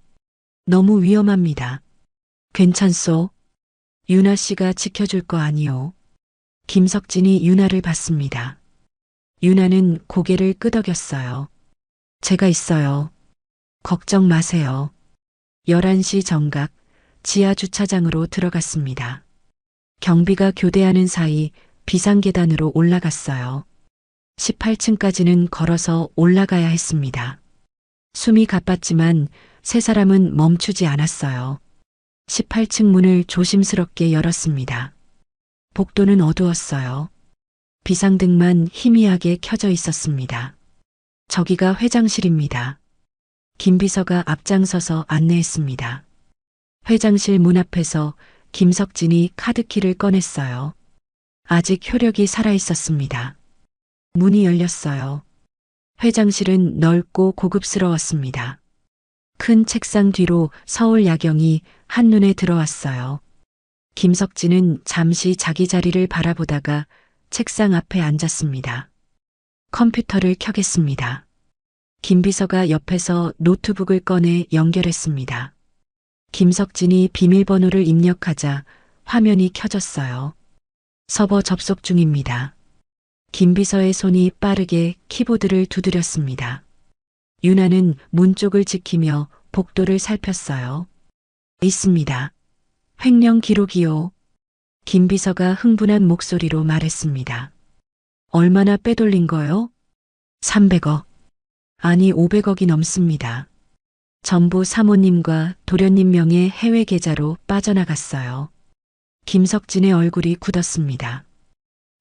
너무 위험합니다. 괜찮소? 유나 씨가 지켜줄 거 아니요. 김석진이 유나를 봤습니다. 유나는 고개를 끄덕였어요. 제가 있어요. 걱정 마세요. 11시 정각 지하 주차장으로 들어갔습니다. 경비가 교대하는 사이 비상계단으로 올라갔어요. 18층까지는 걸어서 올라가야 했습니다. 숨이 가빴지만 세 사람은 멈추지 않았어요. 18층 문을 조심스럽게 열었습니다. 복도는 어두웠어요. 비상등만 희미하게 켜져 있었습니다. 저기가 회장실입니다. 김 비서가 앞장서서 안내했습니다. 회장실 문 앞에서 김석진이 카드키를 꺼냈어요. 아직 효력이 살아있었습니다. 문이 열렸어요. 회장실은 넓고 고급스러웠습니다. 큰 책상 뒤로 서울 야경이 한눈에 들어왔어요. 김석진은 잠시 자기 자리를 바라보다가 책상 앞에 앉았습니다. 컴퓨터를 켜겠습니다. 김 비서가 옆에서 노트북을 꺼내 연결했습니다. 김석진이 비밀번호를 입력하자 화면이 켜졌어요. 서버 접속 중입니다. 김 비서의 손이 빠르게 키보드를 두드렸습니다. 유나는 문 쪽을 지키며 복도를 살폈어요. 있습니다. 횡령 기록이요. 김 비서가 흥분한 목소리로 말했습니다. 얼마나 빼돌린 거요? 300억. 아니 500억이 넘습니다. 전부 사모님과 도련님 명의 해외 계좌로 빠져나갔어요. 김석진의 얼굴이 굳었습니다.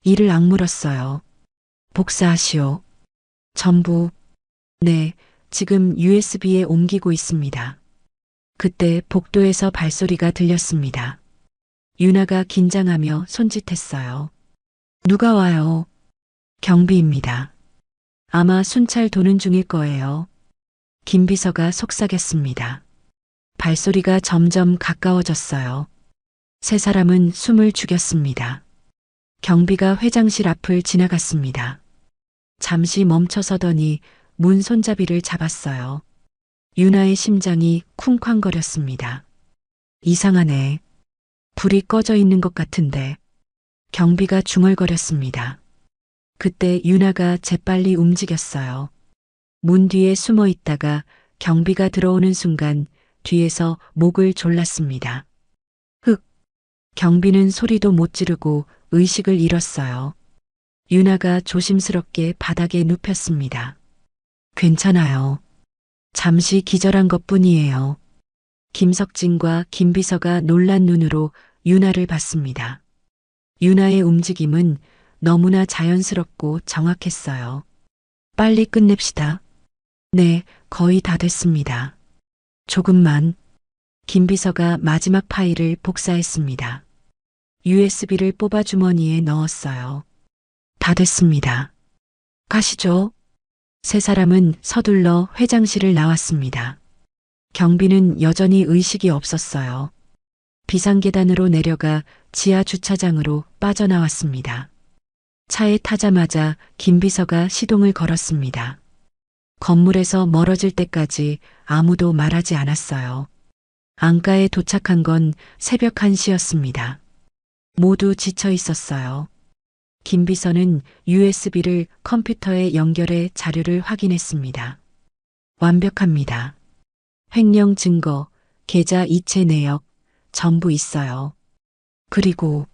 이를 악물었어요. 복사하시오. 전부. 네, 지금 USB에 옮기고 있습니다. 그때 복도에서 발소리가 들렸습니다. 유나가 긴장하며 손짓했어요. 누가 와요? 경비입니다. 아마 순찰 도는 중일 거예요. 김 비서가 속삭였습니다. 발소리가 점점 가까워졌어요. 세 사람은 숨을 죽였습니다. 경비가 회장실 앞을 지나갔습니다. 잠시 멈춰서더니 문 손잡이를 잡았어요. 유나의 심장이 쿵쾅거렸습니다. 이상하네. 불이 꺼져 있는 것 같은데. 경비가 중얼거렸습니다. 그때 유나가 재빨리 움직였어요. 문 뒤에 숨어 있다가 경비가 들어오는 순간 뒤에서 목을 졸랐습니다. 흑! 경비는 소리도 못 지르고 의식을 잃었어요. 유나가 조심스럽게 바닥에 눕혔습니다. 괜찮아요. 잠시 기절한 것뿐이에요. 김석진과 김 비서가 놀란 눈으로 유나를 봤습니다. 유나의 움직임은 너무나 자연스럽고 정확했어요. 빨리 끝냅시다. 네, 거의 다 됐습니다. 조금만. 김 비서가 마지막 파일을 복사했습니다. USB를 뽑아 주머니에 넣었어요. 다 됐습니다. 가시죠. 세 사람은 서둘러 회장실을 나왔습니다. 경비는 여전히 의식이 없었어요. 비상계단으로 내려가 지하 주차장으로 빠져나왔습니다. 차에 타자마자 김 비서가 시동을 걸었습니다. 건물에서 멀어질 때까지 아무도 말하지 않았어요. 안가에 도착한 건 새벽 1시였습니다. 모두 지쳐 있었어요. 김 비서는 USB를 컴퓨터에 연결해 자료를 확인했습니다. 완벽합니다. 횡령 증거, 계좌 이체 내역, 전부 있어요. 그리고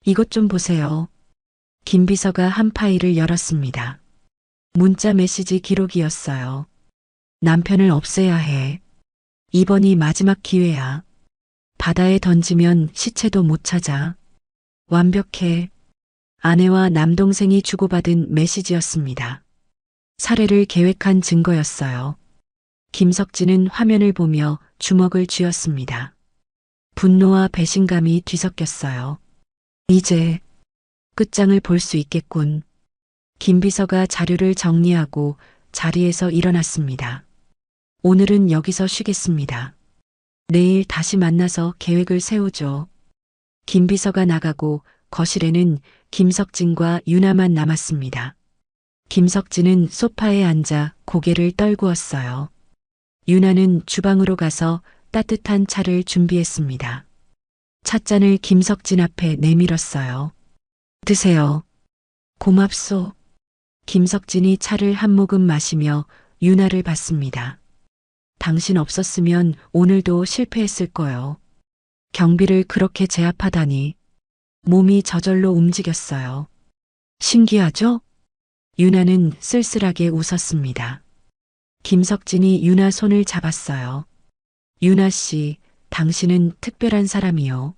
이것 좀 보세요. 김 비서가 한 파일을 열었습니다. 문자 메시지 기록이었어요. 남편을 없애야 해. 이번이 마지막 기회야. 바다에 던지면 시체도 못 찾아. 완벽해. 아내와 남동생이 주고받은 메시지였습니다. 살해를 계획한 증거였어요. 김석진은 화면을 보며 주먹을 쥐었습니다. 분노와 배신감이 뒤섞였어요. 이제 끝장을 볼 수 있겠군. 김 비서가 자료를 정리하고 자리에서 일어났습니다. 오늘은 여기서 쉬겠습니다. 내일 다시 만나서 계획을 세우죠. 김 비서가 나가고 거실에는 김석진과 유나만 남았습니다. 김석진은 소파에 앉아 고개를 떨구었어요. 유나는 주방으로 가서 따뜻한 차를 준비했습니다. 찻잔을 김석진 앞에 내밀었어요. 드세요. 고맙소. 김석진이 차를 한 모금 마시며 유나를 봤습니다. 당신 없었으면 오늘도 실패했을 거요. 경비를 그렇게 제압하다니. 몸이 저절로 움직였어요. 신기하죠? 유나는 쓸쓸하게 웃었습니다. 김석진이 유나 손을 잡았어요. 유나 씨, 당신은 특별한 사람이요.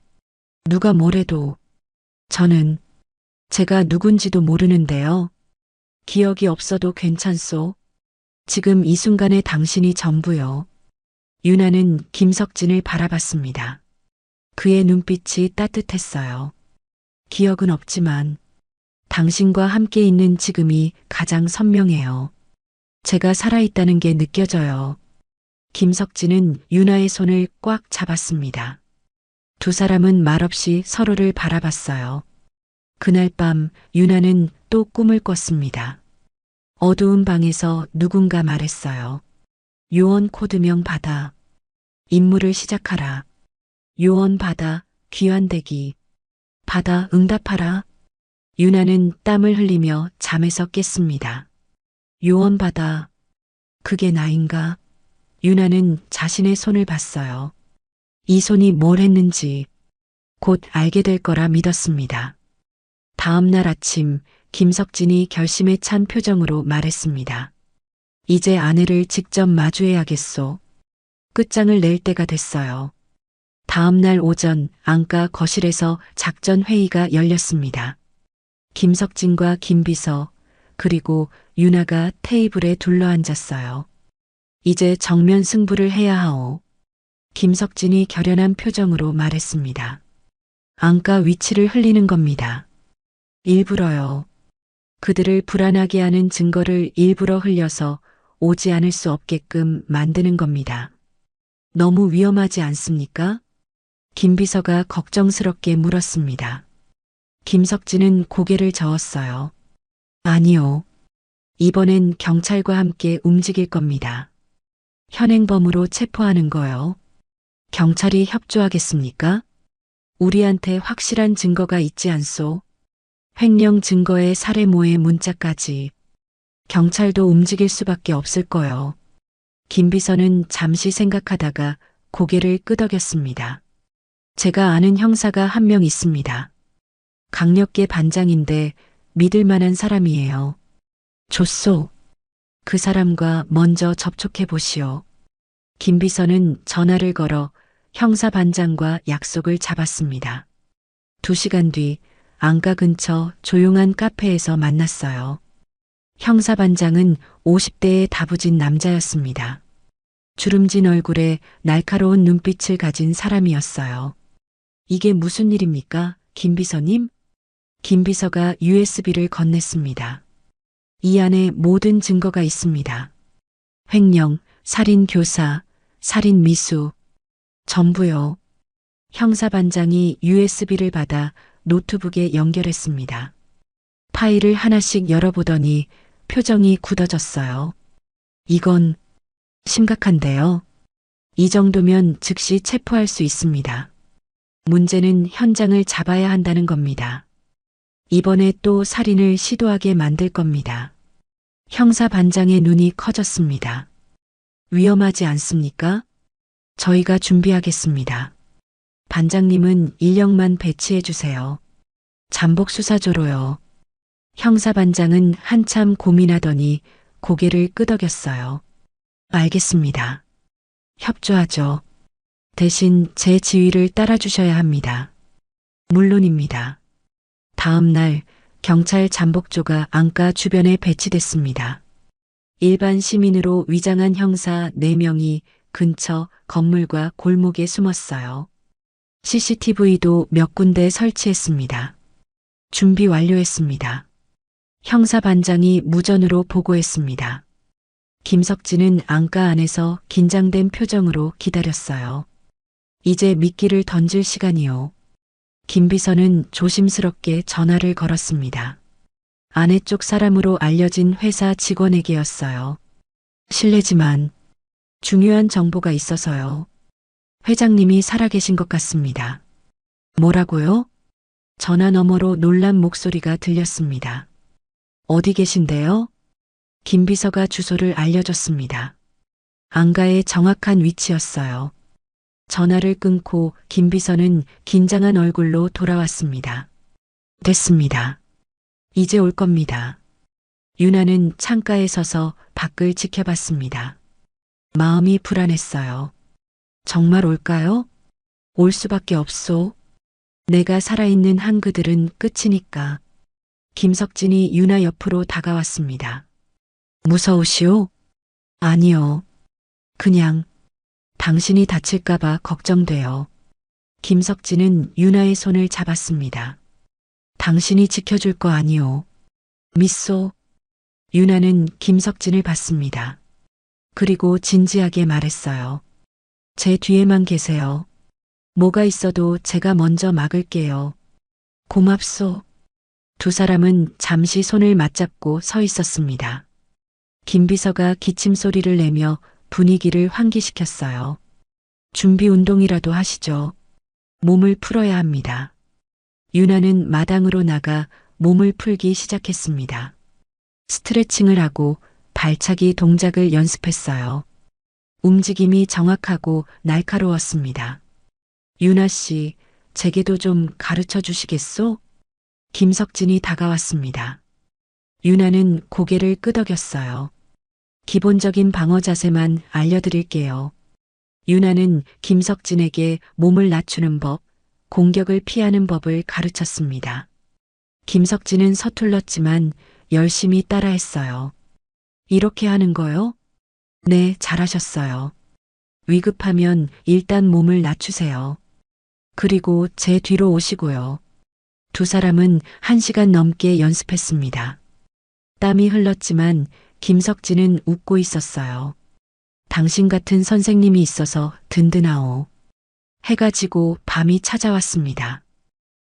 누가 뭐래도 저는 제가 누군지도 모르는데요. 기억이 없어도 괜찮소. 지금 이 순간에 당신이 전부요. 유나는 김석진을 바라봤습니다. 그의 눈빛이 따뜻했어요. 기억은 없지만 당신과 함께 있는 지금이 가장 선명해요. 제가 살아있다는 게 느껴져요. 김석진은 유나의 손을 꽉 잡았습니다. 두 사람은 말없이 서로를 바라봤어요. 그날 밤 유나는 또 꿈을 꿨습니다. 어두운 방에서 누군가 말했어요. 요원 코드명 받아. 임무를 시작하라. 요원 받아, 귀환대기. 받아, 응답하라. 유나는 땀을 흘리며 잠에서 깼습니다. 요원 받아. 그게 나인가? 유나는 자신의 손을 봤어요. 이 손이 뭘 했는지 곧 알게 될 거라 믿었습니다. 다음 날 아침 김석진이 결심에 찬 표정으로 말했습니다. 이제 아내를 직접 마주해야겠소. 끝장을 낼 때가 됐어요. 다음 날 오전 안가 거실에서 작전 회의가 열렸습니다. 김석진과 김비서 그리고 유나가 테이블에 둘러앉았어요. 이제 정면 승부를 해야 하오. 김석진이 결연한 표정으로 말했습니다. 안가 위치를 흘리는 겁니다. 일부러요. 그들을 불안하게 하는 증거를 일부러 흘려서 오지 않을 수 없게끔 만드는 겁니다. 너무 위험하지 않습니까? 김비서가 걱정스럽게 물었습니다. 김석진은 고개를 저었어요. 아니요. 이번엔 경찰과 함께 움직일 겁니다. 현행범으로 체포하는 거요. 경찰이 협조하겠습니까? 우리한테 확실한 증거가 있지 않소? 횡령 증거에 살해모의 문자까지. 경찰도 움직일 수밖에 없을 거요. 김비서는 잠시 생각하다가 고개를 끄덕였습니다. 제가 아는 형사가 한 명 있습니다. 강력계 반장인데 믿을 만한 사람이에요. 좋소. 그 사람과 먼저 접촉해 보시오. 김비서는 전화를 걸어 형사 반장과 약속을 잡았습니다. 2시간 뒤 안가 근처 조용한 카페에서 만났어요. 형사 반장은 50대의 다부진 남자였습니다. 주름진 얼굴에 날카로운 눈빛을 가진 사람이었어요. 이게 무슨 일입니까, 김 비서님? 김 비서가 USB를 건넸습니다. 이 안에 모든 증거가 있습니다. 횡령, 살인 교사, 살인 미수, 전부요. 형사 반장이 USB를 받아 노트북에 연결했습니다. 파일을 하나씩 열어보더니 표정이 굳어졌어요. 이건 심각한데요. 이 정도면 즉시 체포할 수 있습니다. 문제는 현장을 잡아야 한다는 겁니다. 이번에 또 살인을 시도하게 만들 겁니다. 형사 반장의 눈이 커졌습니다. 위험하지 않습니까? 저희가 준비하겠습니다. 반장님은 인력만 배치해 주세요. 잠복 수사조로요. 형사 반장은 한참 고민하더니 고개를 끄덕였어요. 알겠습니다. 협조하죠. 대신 제 지휘를 따라주셔야 합니다. 물론입니다. 다음 날 경찰 잠복조가 안가 주변에 배치됐습니다. 일반 시민으로 위장한 형사 4명이 근처 건물과 골목에 숨었어요. CCTV도 몇 군데 설치했습니다. 준비 완료했습니다. 형사반장이 무전으로 보고했습니다. 김석진은 안가 안에서 긴장된 표정으로 기다렸어요. 이제 미끼를 던질 시간이요. 김비서는 조심스럽게 전화를 걸었습니다. 아내 쪽 사람으로 알려진 회사 직원에게였어요. 실례지만 중요한 정보가 있어서요. 회장님이 살아계신 것 같습니다. 뭐라고요? 전화 너머로 놀란 목소리가 들렸습니다. 어디 계신데요? 김비서가 주소를 알려줬습니다. 안가의 정확한 위치였어요. 전화를 끊고 김비서는 긴장한 얼굴로 돌아왔습니다. 됐습니다. 이제 올 겁니다. 유나는 창가에 서서 밖을 지켜봤습니다. 마음이 불안했어요. 정말 올까요? 올 수밖에 없소. 내가 살아있는 한 그들은 끝이니까. 김석진이 유나 옆으로 다가왔습니다. 무서우시오? 아니요. 그냥 당신이 다칠까봐 걱정돼요. 김석진은 유나의 손을 잡았습니다. 당신이 지켜줄 거 아니오. 믿소. 유나는 김석진을 봤습니다. 그리고 진지하게 말했어요. 제 뒤에만 계세요. 뭐가 있어도 제가 먼저 막을게요. 고맙소. 두 사람은 잠시 손을 맞잡고 서 있었습니다. 김비서가 기침 소리를 내며 분위기를 환기시켰어요. 준비 운동이라도 하시죠. 몸을 풀어야 합니다. 유나는 마당으로 나가 몸을 풀기 시작했습니다. 스트레칭을 하고 발차기 동작을 연습했어요. 움직임이 정확하고 날카로웠습니다. 유나 씨, 제게도 좀 가르쳐 주시겠소? 김석진이 다가왔습니다. 유나는 고개를 끄덕였어요. 기본적인 방어 자세만 알려드릴게요. 유나는 김석진에게 몸을 낮추는 법, 공격을 피하는 법을 가르쳤습니다. 김석진은 서툴렀지만 열심히 따라했어요. 이렇게 하는 거요? 네, 잘하셨어요. 위급하면 일단 몸을 낮추세요. 그리고 제 뒤로 오시고요. 두 사람은 1시간 넘게 연습했습니다. 땀이 흘렀지만 김석진은 웃고 있었어요. 당신 같은 선생님이 있어서 든든하오. 해가 지고 밤이 찾아왔습니다.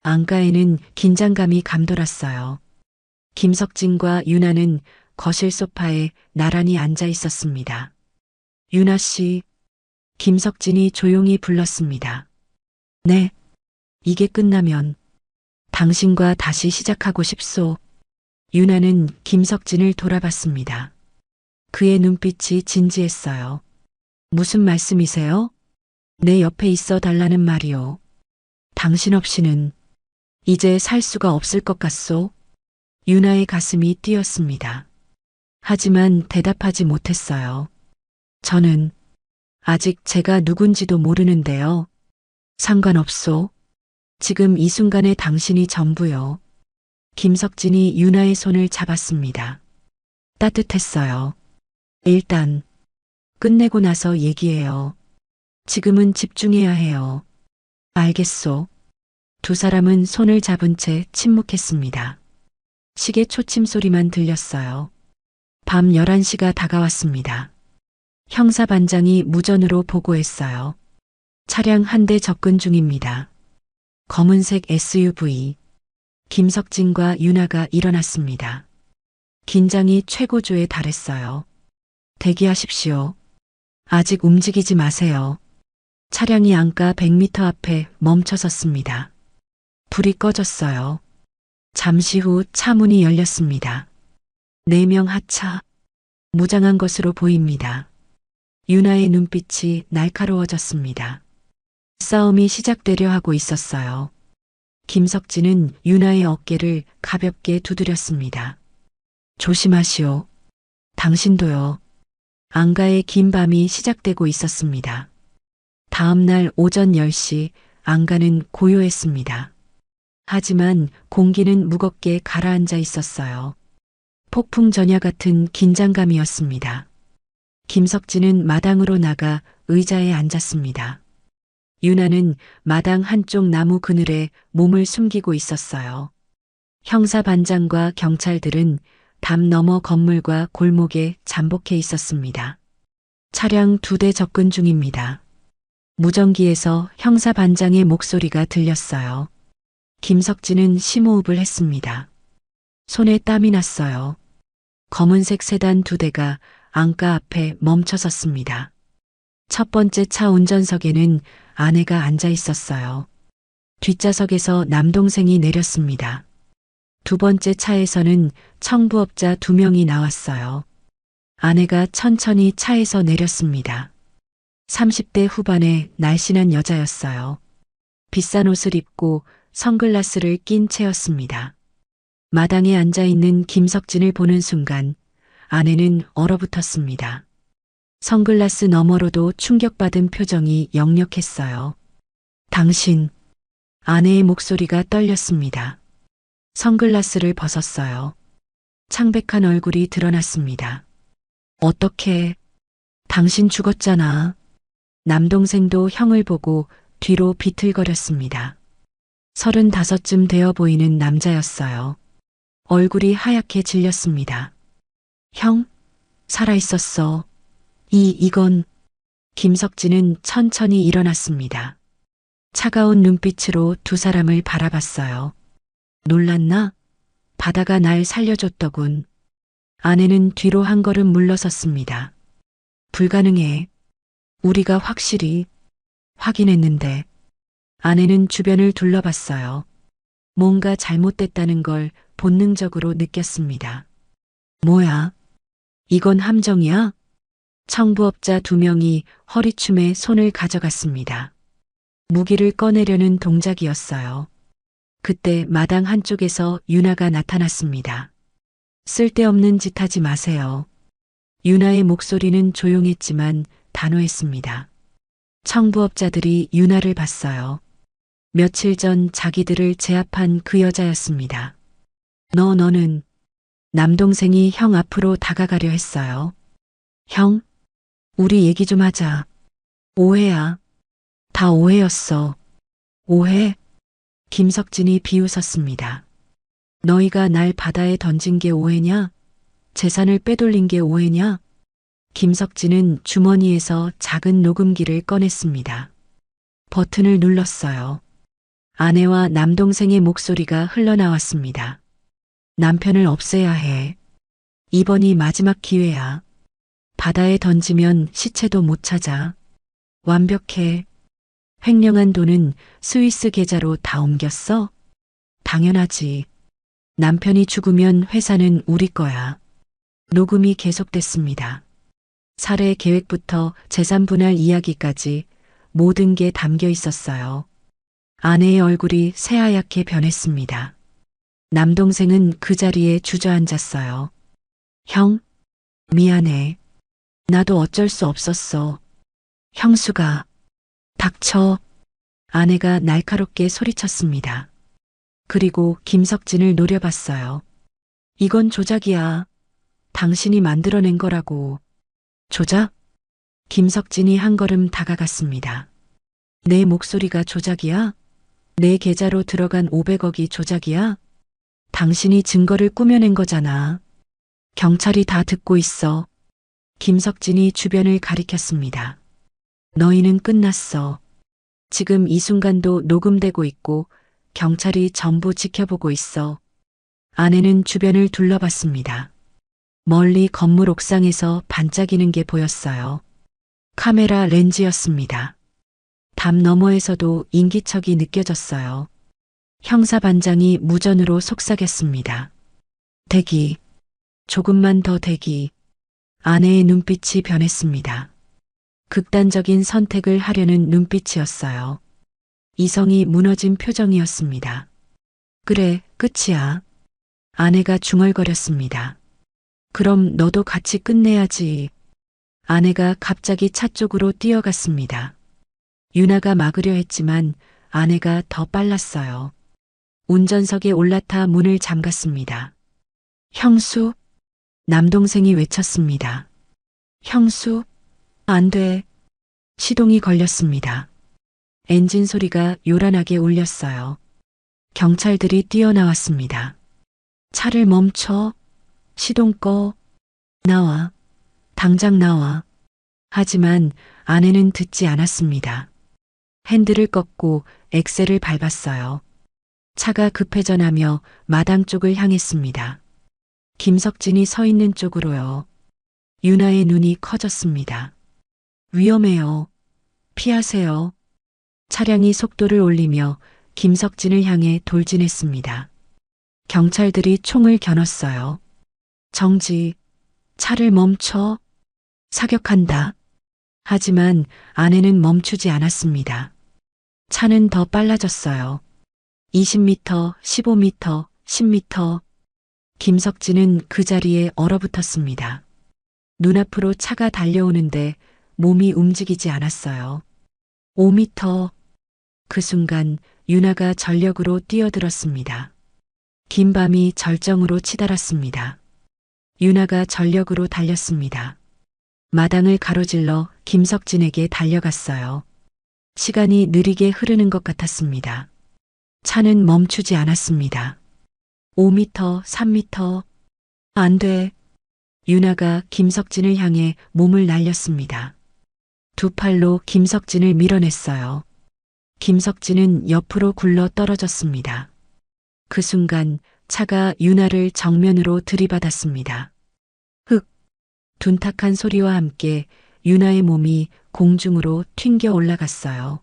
안가에는 긴장감이 감돌았어요. 김석진과 유나는 거실 소파에 나란히 앉아 있었습니다. 유나 씨, 김석진이 조용히 불렀습니다. 네, 이게 끝나면 당신과 다시 시작하고 싶소. 유나는 김석진을 돌아봤습니다. 그의 눈빛이 진지했어요. 무슨 말씀이세요? 내 옆에 있어 달라는 말이요. 당신 없이는 이제 살 수가 없을 것 같소. 유나의 가슴이 뛰었습니다. 하지만 대답하지 못했어요. 저는 아직 제가 누군지도 모르는데요. 상관없소. 지금 이 순간에 당신이 전부요. 김석진이 유나의 손을 잡았습니다. 따뜻했어요. 일단 끝내고 나서 얘기해요. 지금은 집중해야 해요. 알겠소. 두 사람은 손을 잡은 채 침묵했습니다. 시계 초침 소리만 들렸어요. 밤 11시가 다가왔습니다. 형사반장이 무전으로 보고했어요. 차량 한 대 접근 중입니다. 검은색 SUV. 김석진과 유나가 일어났습니다. 긴장이 최고조에 달했어요. 대기하십시오. 아직 움직이지 마세요. 차량이 안가 100m 앞에 멈춰섰습니다. 불이 꺼졌어요. 잠시 후 차 문이 열렸습니다. 4명 하차. 무장한 것으로 보입니다. 유나의 눈빛이 날카로워졌습니다. 싸움이 시작되려 하고 있었어요. 김석진은 유나의 어깨를 가볍게 두드렸습니다. 조심하시오. 당신도요. 안가의 긴 밤이 시작되고 있었습니다. 다음 날 오전 10시 안가는 고요했습니다. 하지만 공기는 무겁게 가라앉아 있었어요. 폭풍 전야 같은 긴장감이었습니다. 김석진은 마당으로 나가 의자에 앉았습니다. 유나는 마당 한쪽 나무 그늘에 몸을 숨기고 있었어요. 형사반장과 경찰들은 담 너머 건물과 골목에 잠복해 있었습니다. 차량 2대 접근 중입니다. 무전기에서 형사반장의 목소리가 들렸어요. 김석진은 심호흡을 했습니다. 손에 땀이 났어요. 검은색 세단 2대가 안가 앞에 멈춰 섰습니다. 첫 번째 차 운전석에는 아내가 앉아 있었어요. 뒷좌석에서 남동생이 내렸습니다. 두 번째 차에서는 청부업자 2명이 나왔어요. 아내가 천천히 차에서 내렸습니다. 30대 후반의 날씬한 여자였어요. 비싼 옷을 입고 선글라스를 낀 채였습니다. 마당에 앉아 있는 김석진을 보는 순간 아내는 얼어붙었습니다. 선글라스 너머로도 충격받은 표정이 역력했어요. 당신, 아내의 목소리가 떨렸습니다. 선글라스를 벗었어요. 창백한 얼굴이 드러났습니다. 어떻게, 당신 죽었잖아. 남동생도 형을 보고 뒤로 비틀거렸습니다. 35쯤 되어 보이는 남자였어요. 얼굴이 하얗게 질렸습니다. 형, 살아있었어. 이건. 김석진은 천천히 일어났습니다. 차가운 눈빛으로 두 사람을 바라봤어요. 놀랐나? 바다가 날 살려줬더군. 아내는 뒤로 한 걸음 물러섰습니다. 불가능해. 우리가 확실히 확인했는데. 아내는 주변을 둘러봤어요. 뭔가 잘못됐다는 걸 본능적으로 느꼈습니다. 뭐야? 이건 함정이야? 청부업자 2명이 허리춤에 손을 가져갔습니다. 무기를 꺼내려는 동작이었어요. 그때 마당 한쪽에서 유나가 나타났습니다. 쓸데없는 짓 하지 마세요. 유나의 목소리는 조용했지만 단호했습니다. 청부업자들이 유나를 봤어요. 며칠 전 자기들을 제압한 그 여자였습니다. 너는 남동생이 형 앞으로 다가가려 했어요. 형, 우리 얘기 좀 하자. 오해야. 다 오해였어. 오해? 김석진이 비웃었습니다. 너희가 날 바다에 던진 게 오해냐? 재산을 빼돌린 게 오해냐? 김석진은 주머니에서 작은 녹음기를 꺼냈습니다. 버튼을 눌렀어요. 아내와 남동생의 목소리가 흘러나왔습니다. 남편을 없애야 해. 이번이 마지막 기회야. 바다에 던지면 시체도 못 찾아. 완벽해. 횡령한 돈은 스위스 계좌로 다 옮겼어? 당연하지. 남편이 죽으면 회사는 우리 거야. 녹음이 계속됐습니다. 살해 계획부터 재산 분할 이야기까지 모든 게 담겨 있었어요. 아내의 얼굴이 새하얗게 변했습니다. 남동생은 그 자리에 주저앉았어요. 형, 미안해. 나도 어쩔 수 없었어. 형수가, 닥쳐. 아내가 날카롭게 소리쳤습니다. 그리고 김석진을 노려봤어요. 이건 조작이야. 당신이 만들어낸 거라고. 조작? 김석진이 한 걸음 다가갔습니다. 내 목소리가 조작이야? 내 계좌로 들어간 500억이 조작이야? 당신이 증거를 꾸며낸 거잖아. 경찰이 다 듣고 있어. 김석진이 주변을 가리켰습니다. 너희는 끝났어. 지금 이 순간도 녹음되고 있고 경찰이 전부 지켜보고 있어. 아내는 주변을 둘러봤습니다. 멀리 건물 옥상에서 반짝이는 게 보였어요. 카메라 렌즈였습니다. 담 너머에서도 인기척이 느껴졌어요. 형사반장이 무전으로 속삭였습니다. 대기. 조금만 더 대기. 아내의 눈빛이 변했습니다. 극단적인 선택을 하려는 눈빛이었어요. 이성이 무너진 표정이었습니다. 그래, 끝이야. 아내가 중얼거렸습니다. 그럼 너도 같이 끝내야지. 아내가 갑자기 차 쪽으로 뛰어갔습니다. 유나가 막으려 했지만 아내가 더 빨랐어요. 운전석에 올라타 문을 잠갔습니다. 형수? 남동생이 외쳤습니다. 형수? 안 돼. 시동이 걸렸습니다. 엔진 소리가 요란하게 울렸어요. 경찰들이 뛰어나왔습니다. 차를 멈춰. 시동 꺼. 나와. 당장 나와. 하지만 아내는 듣지 않았습니다. 핸들을 꺾고 엑셀을 밟았어요. 차가 급회전 나며 마당 쪽을 향했습니다. 김석진이 서 있는 쪽으로요. 유나의 눈이 커졌습니다. 위험해요. 피하세요. 차량이 속도를 올리며 김석진을 향해 돌진했습니다. 경찰들이 총을 겨눴어요. 정지. 차를 멈춰. 사격한다. 하지만 아내는 멈추지 않았습니다. 차는 더 빨라졌어요. 20m, 15m, 10m. 김석진은 그 자리에 얼어붙었습니다. 눈앞으로 차가 달려오는데 몸이 움직이지 않았어요. 5m. 그 순간 유나가 전력으로 뛰어들었습니다. 긴 밤이 절정으로 치달았습니다. 유나가 전력으로 달렸습니다. 마당을 가로질러 김석진에게 달려갔어요. 시간이 느리게 흐르는 것 같았습니다. 차는 멈추지 않았습니다. 5m, 3m. 안 돼. 유나가 김석진을 향해 몸을 날렸습니다. 두 팔로 김석진을 밀어냈어요. 김석진은 옆으로 굴러 떨어졌습니다. 그 순간 차가 유나를 정면으로 들이받았습니다. 흑! 둔탁한 소리와 함께 유나의 몸이 공중으로 튕겨 올라갔어요.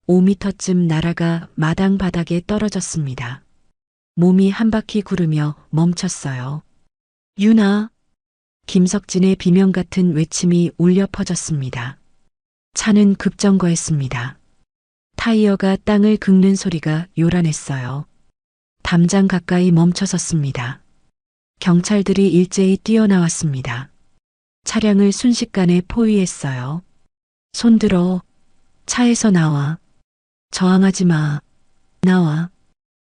5m쯤 날아가 마당 바닥에 떨어졌습니다. 몸이 한 바퀴 구르며 멈췄어요. 유나! 김석진의 비명 같은 외침이 울려 퍼졌습니다. 차는 급정거했습니다. 타이어가 땅을 긁는 소리가 요란했어요. 담장 가까이 멈춰섰습니다. 경찰들이 일제히 뛰어나왔습니다. 차량을 순식간에 포위했어요. 손들어. 차에서 나와. 저항하지 마. 나와.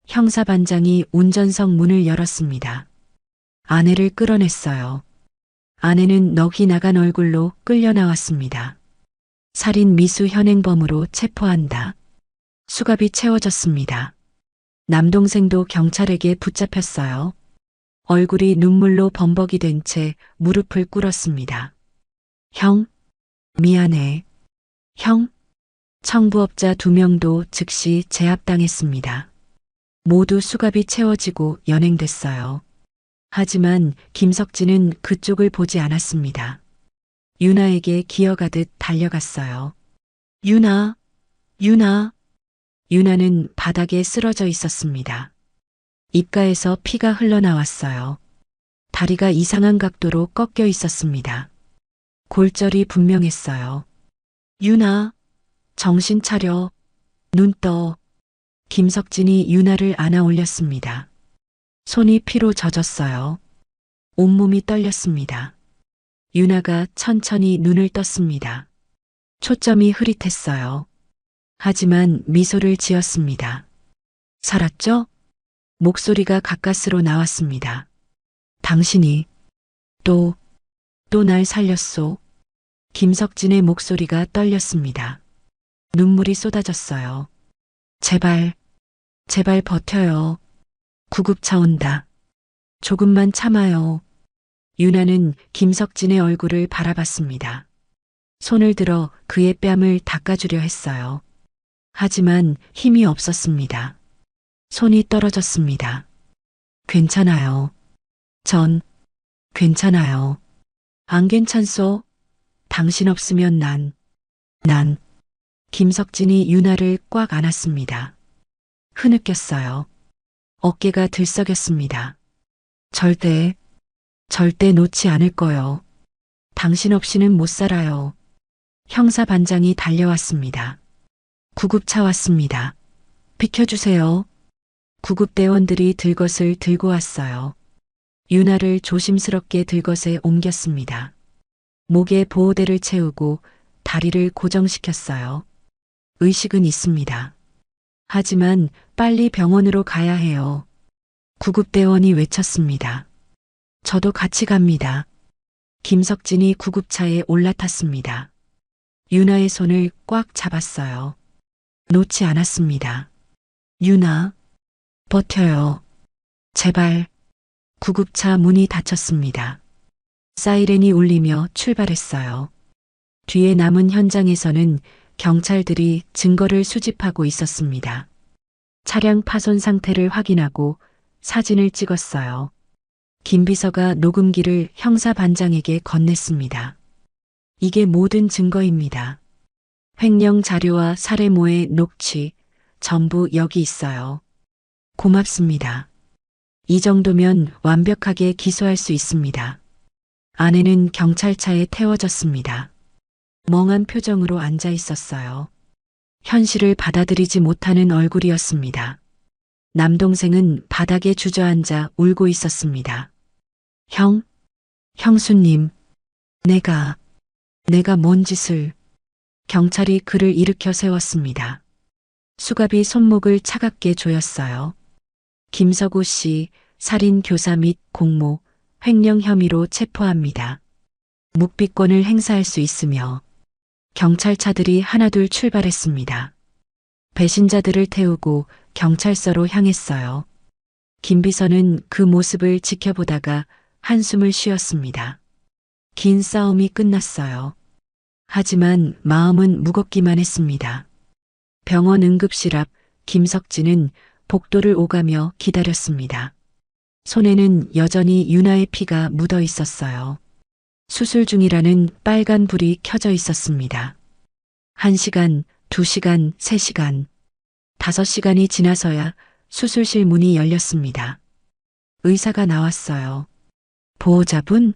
형사반장이 운전석 문을 열었습니다. 아내를 끌어냈어요. 아내는 넋이 나간 얼굴로 끌려 나왔습니다. 살인 미수 현행범으로 체포한다. 수갑이 채워졌습니다. 남동생도 경찰에게 붙잡혔어요. 얼굴이 눈물로 범벅이 된 채 무릎을 꿇었습니다. 형, 미안해. 형, 청부업자 2명도 즉시 제압당했습니다. 모두 수갑이 채워지고 연행됐어요. 하지만 김석진은 그쪽을 보지 않았습니다. 유나에게 기어가듯 달려갔어요. 유나, 유나. 유나는 바닥에 쓰러져 있었습니다. 입가에서 피가 흘러나왔어요. 다리가 이상한 각도로 꺾여 있었습니다. 골절이 분명했어요. 유나, 정신 차려. 눈 떠. 김석진이 유나를 안아 올렸습니다. 손이 피로 젖었어요. 온몸이 떨렸습니다. 유나가 천천히 눈을 떴습니다. 초점이 흐릿했어요. 하지만 미소를 지었습니다. 살았죠? 목소리가 가까스로 나왔습니다. 당신이 또 날 살렸소. 김석진의 목소리가 떨렸습니다. 눈물이 쏟아졌어요. 제발 버텨요. 구급차 온다. 조금만 참아요. 유나는 김석진의 얼굴을 바라봤습니다. 손을 들어 그의 뺨을 닦아주려 했어요. 하지만 힘이 없었습니다. 손이 떨어졌습니다. 괜찮아요. 전 괜찮아요. 안 괜찮소? 당신 없으면 난. 김석진이 유나를 꽉 안았습니다. 흐느꼈어요. 어깨가 들썩였습니다. 절대 놓지 않을 거요. 당신 없이는 못 살아요. 형사반장이 달려왔습니다. 구급차 왔습니다. 비켜주세요. 구급대원들이 들것을 들고 왔어요. 유나를 조심스럽게 들것에 옮겼습니다. 목에 보호대를 채우고 다리를 고정시켰어요. 의식은 있습니다. 하지만 빨리 병원으로 가야 해요. 구급대원이 외쳤습니다. 저도 같이 갑니다. 김석진이 구급차에 올라탔습니다. 유나의 손을 꽉 잡았어요. 놓지 않았습니다. 유나, 버텨요. 제발. 구급차 문이 닫혔습니다. 사이렌이 울리며 출발했어요. 뒤에 남은 현장에서는 경찰들이 증거를 수집하고 있었습니다. 차량 파손 상태를 확인하고 사진을 찍었어요. 김 비서가 녹음기를 형사반장에게 건넸습니다. 이게 모든 증거입니다. 횡령 자료와 살해모의 녹취 전부 여기 있어요. 고맙습니다. 이 정도면 완벽하게 기소할 수 있습니다. 아내는 경찰차에 태워졌습니다. 멍한 표정으로 앉아 있었어요. 현실을 받아들이지 못하는 얼굴이었습니다. 남동생은 바닥에 주저앉아 울고 있었습니다. 형수님, 내가 뭔 짓을. 경찰이 그를 일으켜 세웠습니다. 수갑이 손목을 차갑게 조였어요. 김서구 씨 살인 교사 및 공모, 횡령 혐의로 체포합니다. 묵비권을 행사할 수 있으며 경찰차들이 하나둘 출발했습니다. 배신자들을 태우고 경찰서로 향했어요. 김 비서는 그 모습을 지켜보다가 한숨을 쉬었습니다. 긴 싸움이 끝났어요. 하지만 마음은 무겁기만 했습니다. 병원 응급실 앞 김석진은 복도를 오가며 기다렸습니다. 손에는 여전히 유나의 피가 묻어 있었어요. 수술 중이라는 빨간 불이 켜져 있었습니다. 1시간, 2시간, 3시간, 5시간이 지나서야 수술실 문이 열렸습니다. 의사가 나왔어요. 보호자분?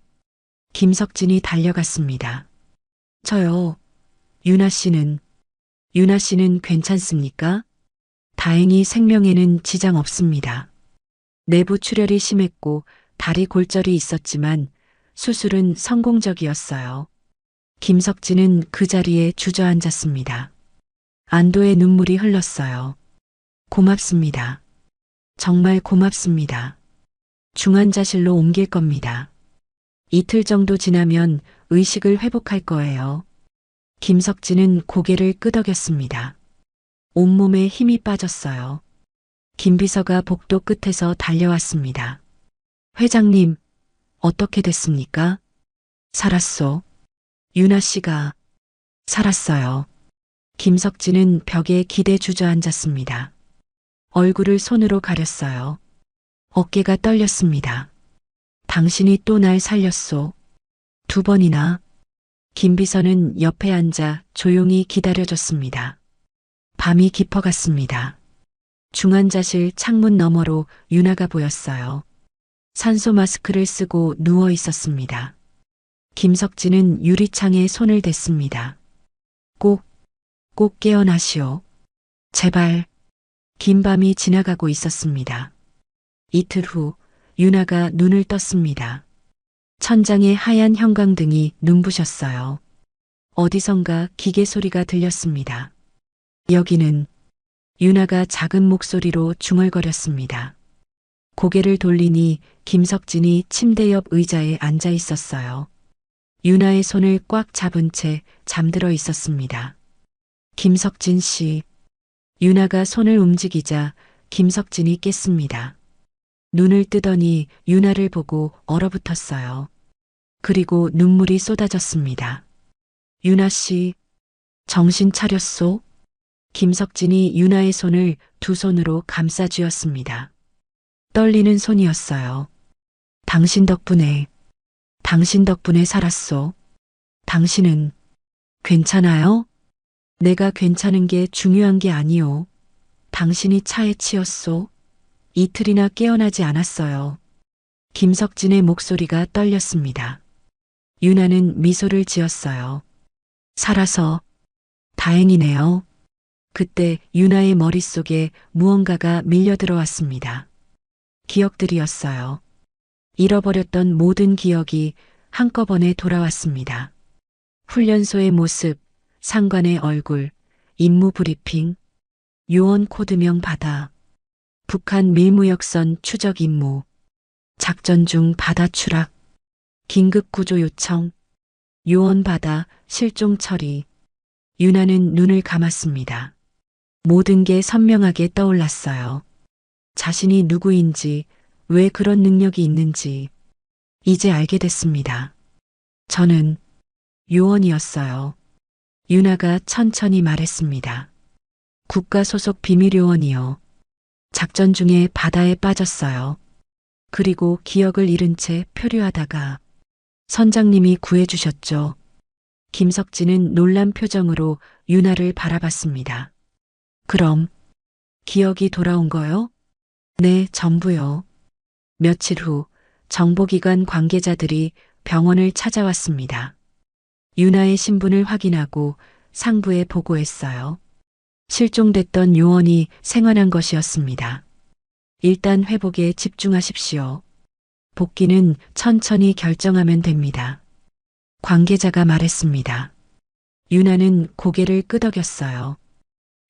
김석진이 달려갔습니다. 저요. 유나 씨는 괜찮습니까? 다행히 생명에는 지장 없습니다. 내부 출혈이 심했고 다리 골절이 있었지만 수술은 성공적이었어요. 김석진은 그 자리에 주저앉았습니다. 안도의 눈물이 흘렀어요. 고맙습니다. 정말 고맙습니다. 중환자실로 옮길 겁니다. 이틀 정도 지나면 의식을 회복할 거예요. 김석진은 고개를 끄덕였습니다. 온몸에 힘이 빠졌어요. 김 비서가 복도 끝에서 달려왔습니다. 회장님, 어떻게 됐습니까? 살았소. 유나 씨가 살았어요. 김석진은 벽에 기대 주저앉았습니다. 얼굴을 손으로 가렸어요. 어깨가 떨렸습니다. 당신이 또 날 살렸소. 2번이나. 김 비서는 옆에 앉아 조용히 기다려줬습니다. 밤이 깊어갔습니다. 중환자실 창문 너머로 유나가 보였어요. 산소 마스크를 쓰고 누워 있었습니다. 김석진은 유리창에 손을 댔습니다. 꼭 깨어나시오. 제발. 긴 밤이 지나가고 있었습니다. 이틀 후 유나가 눈을 떴습니다. 천장에 하얀 형광등이 눈부셨어요. 어디선가 기계 소리가 들렸습니다. 여기는. 유나가 작은 목소리로 중얼거렸습니다. 고개를 돌리니 김석진이 침대 옆 의자에 앉아 있었어요. 유나의 손을 꽉 잡은 채 잠들어 있었습니다. 김석진 씨. 유나가 손을 움직이자 김석진이 깼습니다. 눈을 뜨더니 유나를 보고 얼어붙었어요. 그리고 눈물이 쏟아졌습니다. 유나 씨, 정신 차렸소? 김석진이 유나의 손을 2 손으로 감싸 쥐었습니다. 떨리는 손이었어요. 당신 덕분에 살았소. 당신은 괜찮아요? 내가 괜찮은 게 중요한 게 아니오. 당신이 차에 치였소. 이틀이나 깨어나지 않았어요. 김석진의 목소리가 떨렸습니다. 유나는 미소를 지었어요. 살아서 다행이네요. 그때 유나의 머릿속에 무언가가 밀려 들어왔습니다. 기억들이었어요. 잃어버렸던 모든 기억이 한꺼번에 돌아왔습니다. 훈련소의 모습, 상관의 얼굴, 임무 브리핑, 요원 코드명 바다, 북한 밀무역선 추적 임무, 작전 중 바다 추락, 긴급 구조 요청, 요원 바다 실종 처리. 유나는 눈을 감았습니다. 모든 게 선명하게 떠올랐어요. 자신이 누구인지, 왜 그런 능력이 있는지, 이제 알게 됐습니다. 저는 요원이었어요. 유나가 천천히 말했습니다. 국가 소속 비밀요원이요. 작전 중에 바다에 빠졌어요. 그리고 기억을 잃은 채 표류하다가 선장님이 구해주셨죠. 김석진은 놀란 표정으로 유나를 바라봤습니다. 그럼 기억이 돌아온 거요? 네, 전부요. 며칠 후 정보기관 관계자들이 병원을 찾아왔습니다. 유나의 신분을 확인하고 상부에 보고했어요. 실종됐던 요원이 생환한 것이었습니다. 일단 회복에 집중하십시오. 복귀는 천천히 결정하면 됩니다. 관계자가 말했습니다. 유나는 고개를 끄덕였어요.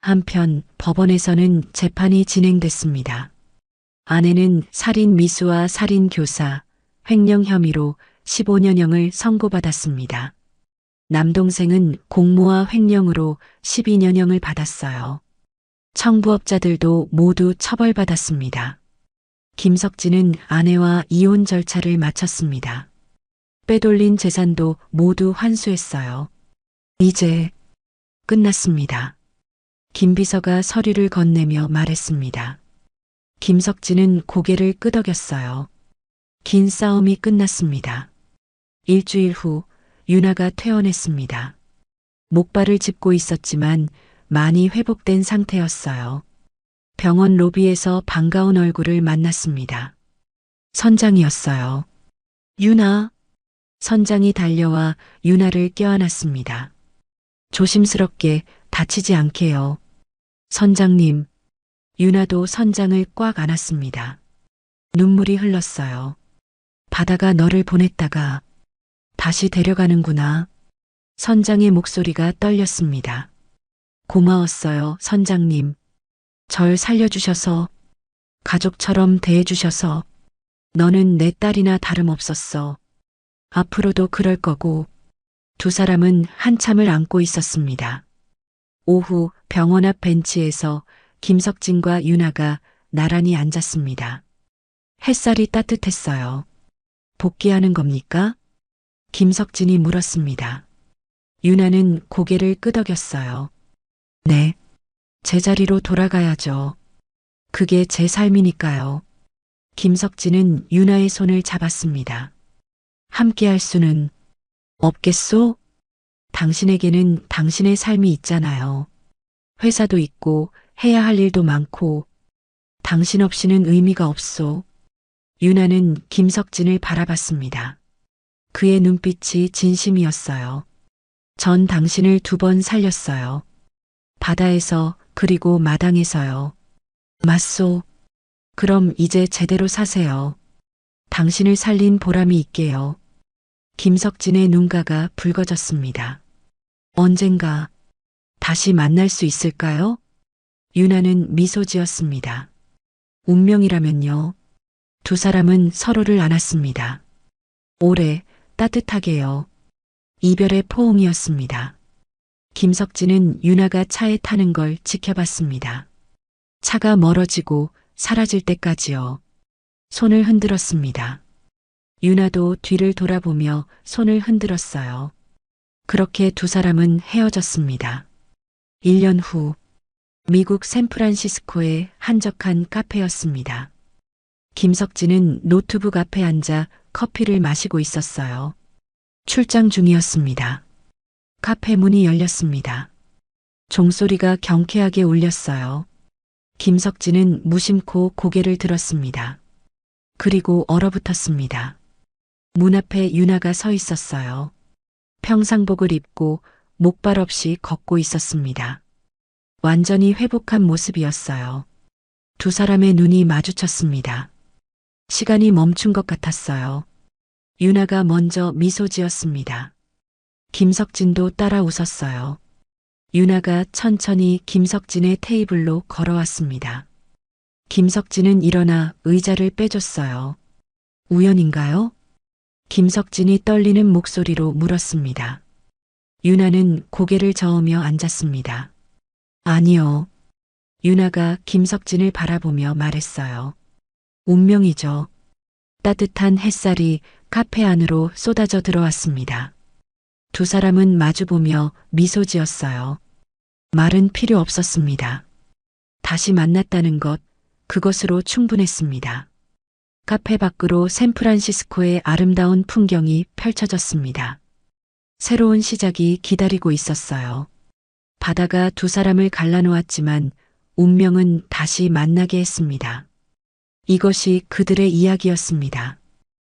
한편 법원에서는 재판이 진행됐습니다. 아내는 살인 미수와 살인 교사, 횡령 혐의로 15년형을 선고받았습니다. 남동생은 공모와 횡령으로 12년형을 받았어요. 청부업자들도 모두 처벌받았습니다. 김석진은 아내와 이혼 절차를 마쳤습니다. 빼돌린 재산도 모두 환수했어요. 이제 끝났습니다. 김 비서가 서류를 건네며 말했습니다. 김석진은 고개를 끄덕였어요. 긴 싸움이 끝났습니다. 일주일 후 유나가 퇴원했습니다. 목발을 짚고 있었지만 많이 회복된 상태였어요. 병원 로비에서 반가운 얼굴을 만났습니다. 선장이었어요. 유나. 선장이 달려와 유나를 껴안았습니다. 조심스럽게 다치지 않게요. 선장님. 유나도 선장을 꽉 안았습니다. 눈물이 흘렀어요. 바다가 너를 보냈다가 다시 데려가는구나. 선장의 목소리가 떨렸습니다. 고마웠어요, 선장님. 절 살려주셔서, 가족처럼 대해주셔서, 너는 내 딸이나 다름없었어. 앞으로도 그럴 거고. 두 사람은 한참을 안고 있었습니다. 오후 병원 앞 벤치에서 김석진과 유나가 나란히 앉았습니다. 햇살이 따뜻했어요. 복귀하는 겁니까? 김석진이 물었습니다. 유나는 고개를 끄덕였어요. 네. 제자리로 돌아가야죠. 그게 제 삶이니까요. 김석진은 유나의 손을 잡았습니다. 함께 할 수는 없겠소? 당신에게는 당신의 삶이 있잖아요. 회사도 있고 해야 할 일도 많고 당신 없이는 의미가 없소. 유나는 김석진을 바라봤습니다. 그의 눈빛이 진심이었어요. 전 당신을 2번 살렸어요. 바다에서 그리고 마당에서요. 맞소. 그럼 이제 제대로 사세요. 당신을 살린 보람이 있게요. 김석진의 눈가가 붉어졌습니다. 언젠가 다시 만날 수 있을까요? 유나는 미소 지었습니다. 운명이라면요. 두 사람은 서로를 안았습니다. 오래 따뜻하게요. 이별의 포옹이었습니다. 김석진은 유나가 차에 타는 걸 지켜봤습니다. 차가 멀어지고 사라질 때까지요. 손을 흔들었습니다. 유나도 뒤를 돌아보며 손을 흔들었어요. 그렇게 두 사람은 헤어졌습니다. 1년 후 미국 샌프란시스코의 한적한 카페였습니다. 김석진은 노트북 앞에 앉아 커피를 마시고 있었어요. 출장 중이었습니다. 카페 문이 열렸습니다. 종소리가 경쾌하게 울렸어요. 김석진은 무심코 고개를 들었습니다. 그리고 얼어붙었습니다. 문 앞에 유나가 서 있었어요. 평상복을 입고 목발 없이 걷고 있었습니다. 완전히 회복한 모습이었어요. 두 사람의 눈이 마주쳤습니다. 시간이 멈춘 것 같았어요. 유나가 먼저 미소 지었습니다. 김석진도 따라 웃었어요. 유나가 천천히 김석진의 테이블로 걸어왔습니다. 김석진은 일어나 의자를 빼줬어요. 우연인가요? 김석진이 떨리는 목소리로 물었습니다. 유나는 고개를 저으며 앉았습니다. 아니요. 유나가 김석진을 바라보며 말했어요. 운명이죠. 따뜻한 햇살이 카페 안으로 쏟아져 들어왔습니다. 두 사람은 마주보며 미소 지었어요. 말은 필요 없었습니다. 다시 만났다는 것, 그것으로 충분했습니다. 카페 밖으로 샌프란시스코의 아름다운 풍경이 펼쳐졌습니다. 새로운 시작이 기다리고 있었어요. 바다가 두 사람을 갈라놓았지만 운명은 다시 만나게 했습니다. 이것이 그들의 이야기였습니다.